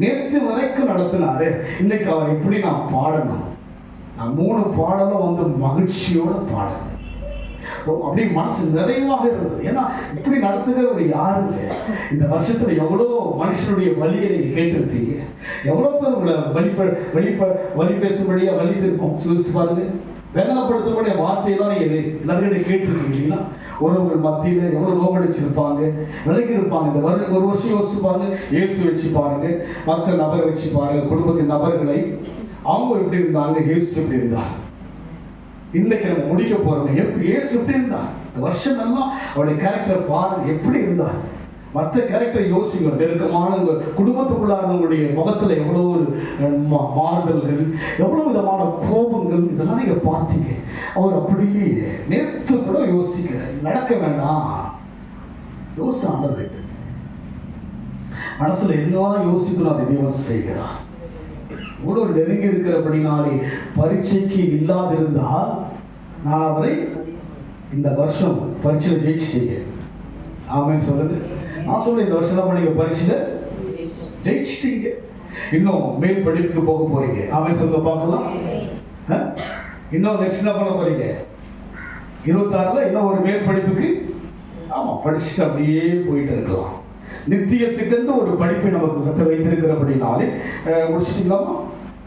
நேற்று வரைக்கும் நடத்தினாரு. இன்னைக்கு அவர் எப்படி நான் பாடணும், நான் 3 பாடலும் வந்து மகிழ்ச்சியோட பாடணும். அப்படி மனசு நிறைவாக இருந்தது. ஏன்னா இப்படி நடத்துகிறவர் யாருங்க? இந்த வருஷத்துல எவ்வளோ மனுஷனுடைய வலியை நீங்க கேட்டிருப்பீங்க. எவ்வளோ பேர் உங்களை வலி பேசும்படியா வலி திருப்போம் யோசிச்சு பாருங்க. வேதனைப்படுத்தக்கூடிய வார்த்தையெல்லாம் நீங்க எல்லாரும் கேட்டிருக்கீங்க இல்லைங்களா? ஒருவர்கள் மத்தியில எவ்வளவு நோக்கடிச்சிருப்பாங்க, விலகி இருப்பாங்க. இந்த ஒரு வருஷம் யோசிச்சு பாருங்க. இயேசு வச்சு பாருங்க, மற்ற நபரை வச்சு பாருங்க, குடும்பத்தின் நபர்களை அவங்க எப்படி இருந்தாங்க, இயேசு எப்படி இருந்தார். இன்னைக்கு நம்ம முடிக்க போறோம். ஏசு எப்படி இருந்தார் இந்த வருஷம் எல்லாம் அவருடைய கேரக்டர் பாருங்க எப்படி இருந்தார். மற்ற கேரக்டர் யோசிங்க, நெருக்கமான குடும்பத்துக்குள்ளாரவங்களுடைய முகத்துல எவ்வளோ ஒரு மாறுதல்கள், எவ்வளவு விதமான கோபங்கள், இதெல்லாம் நீங்க பார்த்தீங்க. அவர் அப்படியே நேற்று கூட யோசிக்கிறார், நடக்க வேண்டாம் யோசிச்சு மனசுல என்னதான் யோசிக்கணும் அதை தேவன் செய்கிறார். இவ்வளவு நெருங்கி இருக்கிறபடினாலே பரீட்சைக்கு இல்லாதிருந்தால் நான் அவரை இந்த வருஷம் பரீட்சையில் ஜெயிச்சிட்டீங்க. ஆமென் சொல்லுங்க. நான் சொல்றேன், இந்த வருஷம் தான் நீங்க பரீட்சையில் ஜெயிச்சிட்டீங்க. இன்னும் மேல் படிப்புக்கு போக போறீங்க. ஆமென் சொல்லுங்க பார்க்கலாம். இன்னும் நெக்ஸ்ட் என்ன பண்ண போறீங்க? 26ல இன்னும் ஒரு மேல் படிப்புக்கு ஆமா படிச்சுட்டு அப்படியே போயிட்டு இருக்கலாம். நித்தியத்துக்கு ஒரு படிப்பை நமக்கு கற்று வைத்திருக்கிறபடினாலே முடிச்சிட்டீங்களாமா?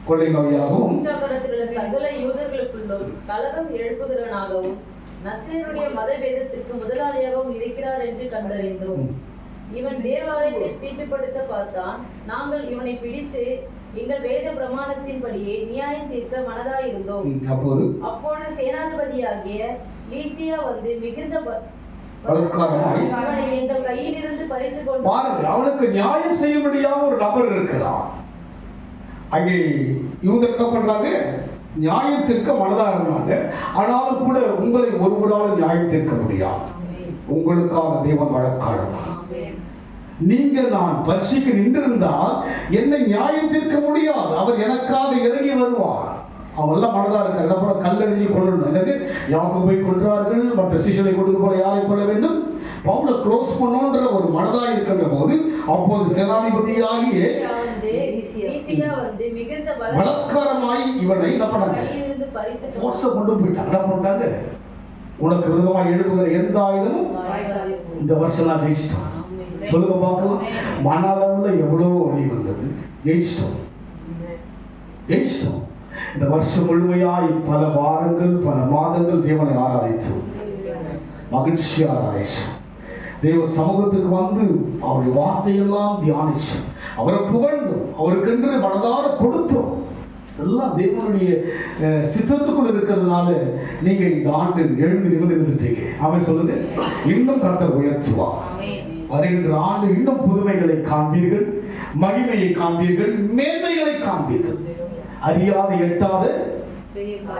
கொள்ளை நோயாகவும் சகல யூதர்களுக்குள்ளும் கலகம் எழுப்புகிறவனாகவும் நசரேயனுடைய மதபேதத்திற்கு முதலாளியாகவும் இருக்கிறார் என்று கண்டறிந்தோம். இவன் தேவாலயத்தை தீட்டுப்படுத்த பார்த்தான். நாங்கள் இவனை பிடித்து எங்கள் வேத பிரமாணத்தின்படியே நியாயம் தீர்க்க மனதாயிருந்தோம். அப்பொழுது சேனாதிபதியாகிய லீசியா வந்து மிகுந்த அவனை எங்கள் கையில் இருந்து பறித்து கொண்டு பாருங்க, அவனுக்கு நியாயம் செய்ய முடியாத ஒரு நபர் இருக்கிறார். அங்கே யூதர் என்ன பண்றாங்க? நியாயம் தீர்க்க மனதா இருந்தாங்க. ஆனாலும் கூட உங்களை ஒருவரால் நியாயம் தீர்க்க முடியாது. உங்களுக்காக தேவன் வழக்காடுவார். நீங்க நான் பரீட்சைக்கு நின்றிருந்தால் என்னை நியாயம் தீர்க்க முடியாது. அவர் எனக்காக இறங்கி வருவார். அவெல்லாம் மனதா இருக்கார். என்ன பண்ண? கல்லெறிஞ்சி கொள்ளணும். எனக்கு யாக்கோபை கொன்றார்கள், மற்ற சீஷரை கொண்டது போல யாரை கொள்ள வேண்டும்? பவுலை க்ளோஸ் பண்ணோன்ற ஒரு மனதா இருக்கின்ற போது அப்போது சேனாதிபதியாகிய பலாத்காரமாய் இவனை என்ன பண்ணாங்க? ஃபோர்ஸை கொண்டு போயிட்டாங்க. என்ன பண்ணிட்டாங்க? உனக்கு விரோதமாக எழுப்புகிற எந்த ஆயுதமும் இந்த வருஷம் நான் ஜெயிச்சிட்டோம். சொல்லுங்க பார்க்கலாம். மன அளவுல எவ்வளவு வழி வந்தது, ஜெயிச்சிட்டோம். இந்த வருஷம் முழுமையாய் பல வாரங்கள் பல மாதங்கள் தேவனை ஆராதித்தோம், மகிழ்ச்சி ஆராதிச்சோம். தேவ சமூகத்துக்கு வந்து அவருடைய வார்த்தையெல்லாம் தியானிச்சோம், அவரை புகழ்ந்தோம், அவருக்கென்று மனதார கொடுத்தோம். எல்லாம் தேவனுடைய சித்தத்துக்குள் இருக்கிறதுனால நீங்க இந்த ஆண்டு எழுந்து இருந்துட்டீங்க. அவன் சொல்லுங்க, இன்னும் கர்த்தர் உயர்த்துவார். வருகின்ற ஆண்டு இன்னும் புதுமைகளை காண்பீர்கள், மகிமையை காண்பீர்கள், மேன்மைகளை காண்பீர்கள். அறியாத எட்டாத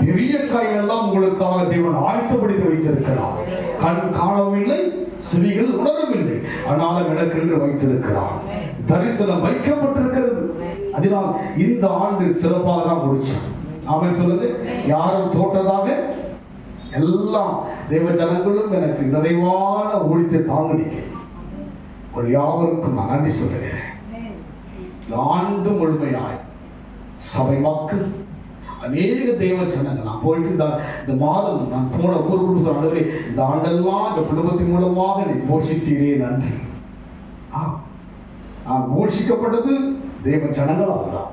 பெரிய காரியெல்லாம் உங்களுக்காக தேவன் ஆயத்தப்படுத்தி வைத்திருக்கிறார். கண் காணவும் இல்லை, செவிகள் உணரவும் இல்லை, ஆனாலும் எனக்கென்று வைத்திருக்கிறார். தரிசனம் வைக்கப்பட்டிருக்கிறது. அதனால் இந்த ஆண்டு சிறப்பாக தான் முடிச்சோம். அவன் சொல்லுது, யாரும் தோற்றதாக எல்லாம் தேவ ஜனங்களும் எனக்கு நிறைவான ஊழியத்தை தாங்கினீங்க. யாவருக்கும் நான் நன்றி சொல்லுகிறேன். ஆண்டு முழுமையாய் சபை மக்கள் அநேக தேவ ஜனங்கள் நான் போயிட்டு இந்த மாதம் நான் போன ஊருக்கு சொன்ன இந்த ஆண்டெல்லாம் இந்த குடும்பத்தின் மூலமாக நீ போஷித்தீரே, நன்றி. நான் போஷிக்கப்பட்டது தேவ ஜனங்களால் தான்.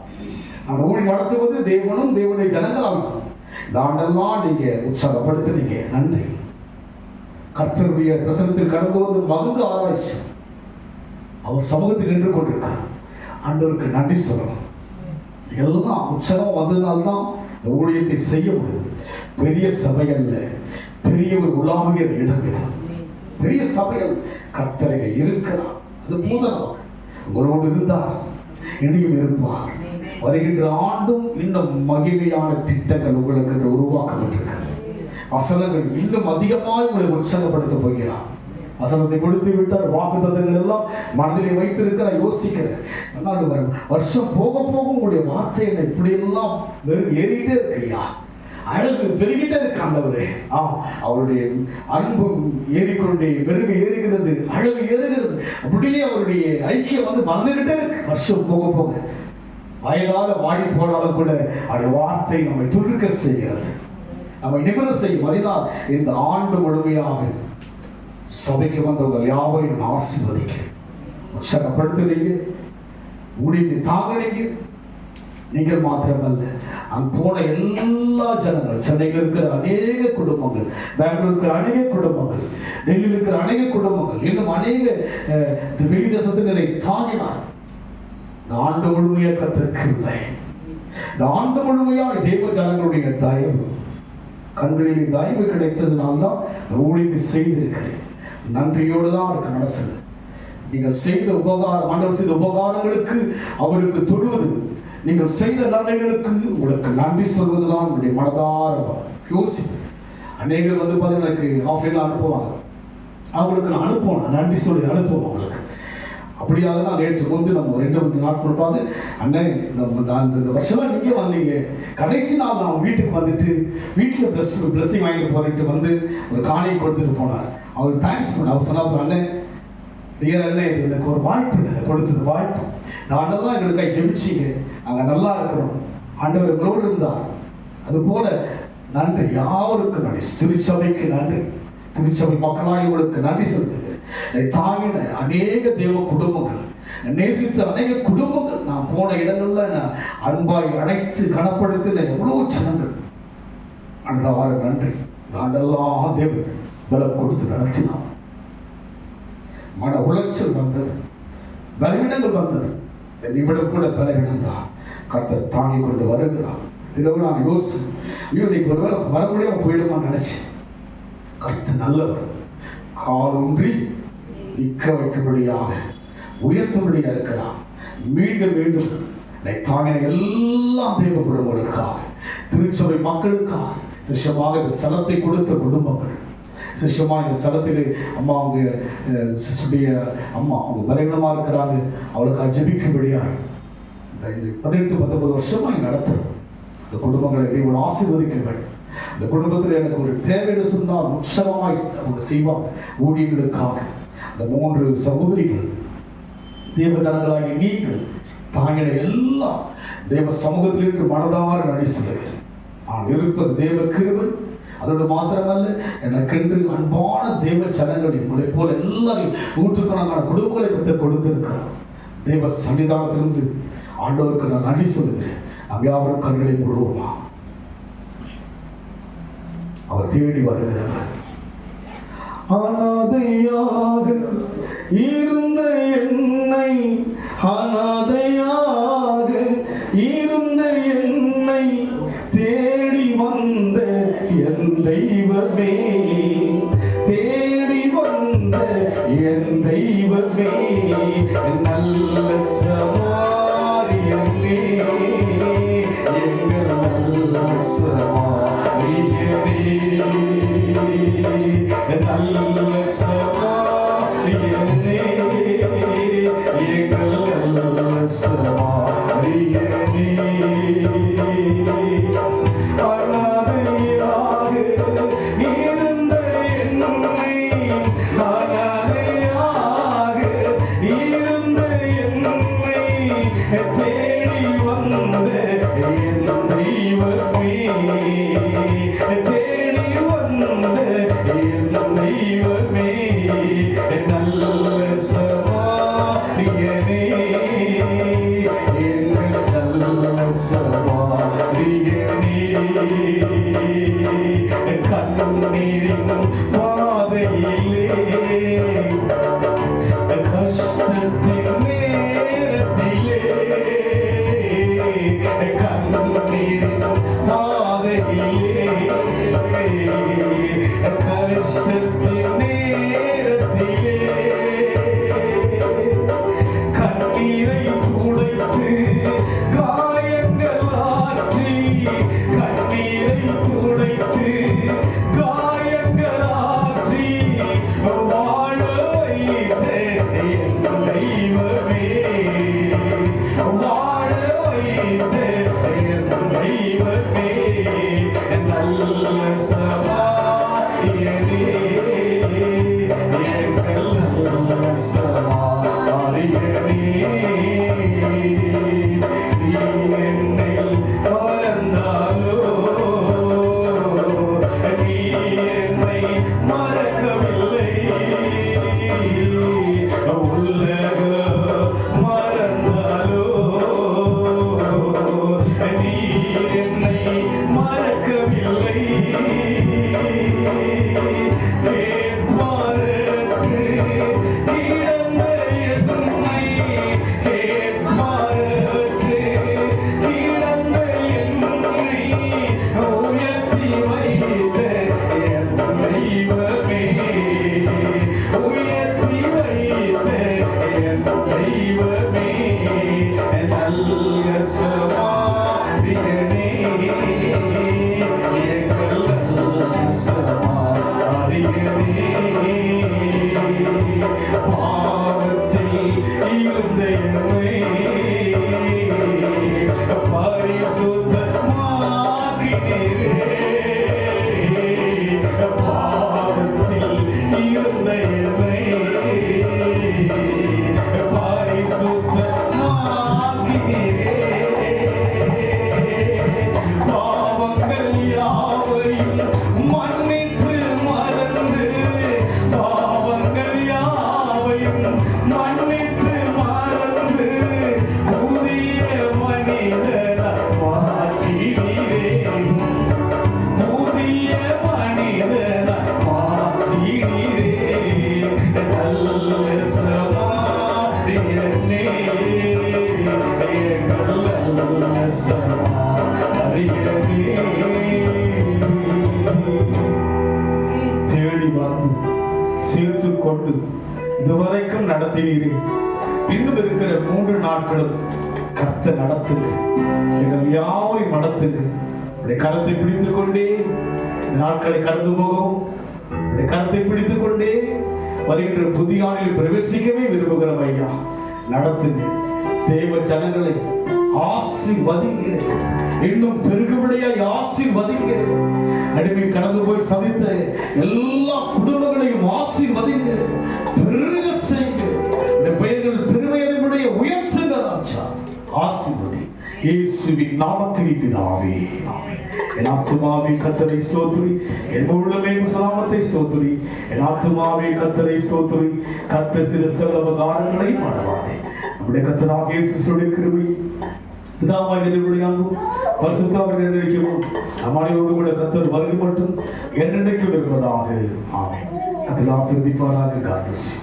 அந்த ஊழி நடத்துவது தேவனும் தேவனுடைய ஜனங்களால் தான். இந்த ஆண்டெல்லாம் நீங்க உற்சாகப்படுத்தினீங்க, நன்றி. கர்த்தருடைய பிரசனத்தில் கடந்து வந்து மகிழ்ந்து ஆராய்ச்சி அவர் சமூகத்தில் நின்று கொண்டிருக்கார். ஆண்டவருக்கு நன்றி சொல்லணும். எல்லாம் உற்சாகம் வந்ததுனால்தான் இந்த ஊழியத்தை செய்ய முடியுது. பெரிய சபைகள்ல பெரிய ஒரு உலாவிய இடம் இது. பெரிய சபைகள் கர்த்தரை இருக்கிறார். அது மூதனம் உங்களோடு இருந்தார், இனியும் இருப்பார். வருகின்ற ஆண்டும் இன்னும் மகிமையான திட்டங்கள் உங்களுக்கு என்று உருவாக்கப்பட்டிருக்கிறது. வசனங்கள் இன்னும் அதிகமாக உங்களை உற்சாகப்படுத்த போகிறார். வசனத்தை கொடுத்து விட்டார், வாக்குத்தத்தங்கள் எல்லாம் மனதிலே வைத்திருக்கிற யோசிக்கிறேன். வருஷம் போக போக உங்களுடைய வார்த்தை என்ன இப்படி எல்லாம் ஏறிட்டே இருக்கையா, அழகு பெருகிட்டே இருக்கு ஆண்டவரே. அவருடைய அன்பு ஏறிக்கொண்டே பெருகு ஏறுகிறது, அழகு ஏறுகிறது. அப்படியே அவருடைய ஐக்கியம் வந்து மறந்துகிட்டே இருக்கு. வருஷம் போக போக வயதால வாடி போனாலும் கூட அவருடைய வார்த்தை நம்மை துடுக்க செய்கிறது, நம்மை நிபுண செய்யும். அதனால் இந்த ஆண்டு முழுமையாக சபைக்கு வந்தவர்கள் யாவரையும் ஆசீர்வதிக்க உற்சாகப்படுத்துவீங்க, ஊழியத்தை தாங்கினீங்க. நீங்கள் மாத்திரமல்ல, அங்கு போன எல்லா ஜனங்கள், சென்னையில் இருக்கிற அநேக குடும்பங்கள், பெங்களூர் இருக்கிற அநேக குடும்பங்கள், டெல்லியில் இருக்கிற அநேக குடும்பங்கள், இன்னும் அநேக வெளி தேசத்தினரை தாங்கினார். இந்த ஆண்டு முழுமையாக கர்த்தர் கிருபை, இந்த ஆண்டு முழுமையாக தேவ ஜனங்களுடைய தயவு கண்களில் தயவு கிடைத்ததுனால்தான் ஊழியத்தை செய்திருக்கிறேன். நன்றியோடு தான் அவருக்கு நடசது. நீங்கள் செய்த உபகாரம், ஆண்டவர் செய்த உபகாரங்களுக்கு அவருக்கு தொழுவது, நீங்கள் செய்த நன்மைகளுக்கு உங்களுக்கு நன்றி சொல்வதுதான் உங்களுடைய மனதார யோசி. அநேகர் பார்த்தீங்கன்னா எனக்கு ஆஃப்லைனில் அனுப்புவாங்க, அவங்களுக்கு நான் அனுப்புவேன், நன்றி சொல்லி அனுப்புவேன் அவங்களுக்கு. அப்படியாக நான் நேற்று நம்ம 2 நாட்கள் பார்த்து அண்ணன் இந்த வருஷம்லாம் நீங்கள் வந்தீங்க, கடைசி நாள் நான் வீட்டுக்கு வந்துட்டு வீட்டில் பிளஸ்ஸிங் வாங்கிட்டு போயிட்டு ஒரு காணியை கொடுத்துட்டு போனார். அவர் தேங்க்ஸ் பண்ண அவர் சொன்னார், அண்ணன் அண்ணன் இது எனக்கு ஒரு வாய்ப்பு, எனக்கு கொடுத்தது வாய்ப்பு, இந்த ஆண்டெல்லாம் எங்களுக்காக ஜெபிச்சிங்க, நாங்கள் நல்லா இருக்கிறோம், ஆண்டவர் எங்களோடு இருந்தார். அதுபோல நன்றி, யாருக்கு நன்றி, திருச்சபைக்கு நன்றி, திருச்சபை மக்களாக உங்களுக்கு நன்றி செலுத்துகிறேன். தாங்கின அநேக தேவ குடும்பங்கள், நேசித்த அநேக குடும்பங்கள், நான் போன இடங்கள்ல நான் அன்பாய் அழைத்து கனப்படுத்தின எவ்வளவு ஜனங்கள், அந்த வார நன்றி. ஆண்டெல்லாம் தேவன் பலம் கொடுத்து நடத்தினான். மன உளைச்சல் வந்தது, பலவீனங்கள் வந்தது, நிமிடம் கூட பலவீனம் தான் கர்த்தர் தாங்கி கொண்டு வருகிறான். தினமும் நான் இன்னைக்கு ஒருவேளை வர முடியாம போயிடுமான்னு நினைச்சேன். கர்த்தர் நல்லவர், காலூன்றி நிற்க வைக்கும்படியாக உயர்த்தும்படியாக இருக்கிறான். மீண்டும் மீண்டும் தாங்கின எல்லாம் தேவ குடும்பங்களுக்காக, திருச்சபை மக்களுக்காக, சிஷ்யமாக இந்த ஸ்தலத்தை கொடுத்த குடும்பங்கள், சிஷ்யமாக இந்த ஸ்தலத்தில் அம்மா அவங்க சிஸ்டருடைய அம்மா அவங்க பலவீனமாக இருக்கிறாங்க, அவளுக்கு ஜெபிக்கும்படியாக 18-19 வருஷமாக நடத்துகிறோம். இந்த குடும்பங்களை தேவன் ஆசீர்வதிக்க வேண்டும். இந்த குடும்பத்தில் எனக்கு ஒரு தேவைன்னு சொன்னால் உற்சவமாய் அவங்க செய்வாங்க ஊழியர்களுக்காக. அந்த 3 சகோதரிகள் தேவஜனங்களாகி நீங்கள் தாங்கின எல்லாம் தேவ சமூகத்தில் இருந்து மனதார நடி சொல்லுகிறேன். நான் இருப்பது தேவ கிருபை. அதோடு மாத்திரமல்ல, எனக்கென்று அன்பான தேவ ஜனங்களை உங்களை போல எல்லாரையும் நூற்றுக்கணக்கான குடும்பங்களை கற்று கொடுத்திருக்கிறார். தேவ சன்னிதானத்திலிருந்து ஆண்டவருக்கு நான் நன்றி சொல்லுகிறேன். நாம் யாவரும் கண்களை மூடுவோமா? அவர் தேடி வருகிறவர். அனாதையாக இருந்த என்னை, அனாதையாக இருந்த என்னை தேடி வந்த என் தெய்வமே, தேடி வந்த என் தெய்வமே, நல்ல சமாரியனே, எங்கள் நல்ல சமாரியனே, நல்ல சமாரியனே, எங்கள் நல்ல சமாரியனே. அனாதையாக இருந்த என்னை, அனாதையாக இருந்த என்னை தேடி வந்த என் தெய்வமே, தேடி வந்த என் தெய்வமே, நல்ல சமாரியனே, எங்கள் நல்ல சமாரியனே. கண்ணீரின் பாதையிலே, கஷ்டத்தின் நேரத்திலே, கண்ணீரின் பாதையிலே, கஷ்டத்தின் நேரத்திலே, கண்ணீரை துடைத்து காயங்கள் ஆற்றி, கண்ணீரை துடைத்து காயங்கள் ஆற்றி வாழ வைத்த என் தெய்வமே, வாழ வைத்த என் தெய்வமே, நல்ல சமாரியனே, எங்கள் நல்ல சமாரியனே. நீ என்னை மறந்தாலோ, நீ என்னை மறக்கவில்லை, உலகம் மறந்தாலோ, நீ என்னை மறக்கவில்லை, தரிசனமா அறிகிறேனே. தேடி வந்து சேர்த்து கொண்டு இதுவரைக்கும் நடத்தினீரே, இன்னும் இருக்கிற 3 நாட்களும் கர்த்தர் நடத்துங்க, எங்கள் யாவரையும் நடத்துங்க. உடைய கரத்தை பிடித்துக் கொண்டே இந்த நாட்களை கடந்து போகவும், உடைய கரத்தை பிடித்துக் கொண்டே வருகின்ற புதிய ஆண்டில் பிரவேசிக்கவே விரும்புகிறோம் ஐயா. நடத்துங்க, தேவ ஜனங்களை ஆசீர்வதிங்க, இன்னும் பெருகும்படியாய் ஆசீர்வதிங்க. அடிமை கடந்து போய் சந்தித்த எல்லா குடும்பங்களையும் ஆசீர்வதிங்க, பெருக செய்யுங்க. இந்த பெயர்கள் பெருமையுடைய உயர்த்துங்க ராஜா, ஆசீர்வதி இயேசுவின் நாமத்தில் பிதாவே, ஆமென். என் ஆத்துமாவே கர்த்தரை ஸ்தோத்திரி, என் உள்ளமே நாமத்தை ஸ்தோத்திரி. என் ஆத்துமாவே கர்த்தரை ஸ்தோத்திரி, கர்த்தர் செய்த சகல உபகாரங்களை மறவாதே. நம்முடைய கர்த்தராகிய இயேசு கிறிஸ்துவின் கிருபை, பிதாவாகிய தேவனுடைய அன்பும் பரிசுத்தவான்கள் என்றென்றைக்கும் நம் அனைவரோடும் கூட கர்த்தர் வருகை மட்டும் என்றென்றைக்கும் இருப்பதாக. ஆமென். கர்த்தர் ஆசீர்வதிப்பாராக. God bless you.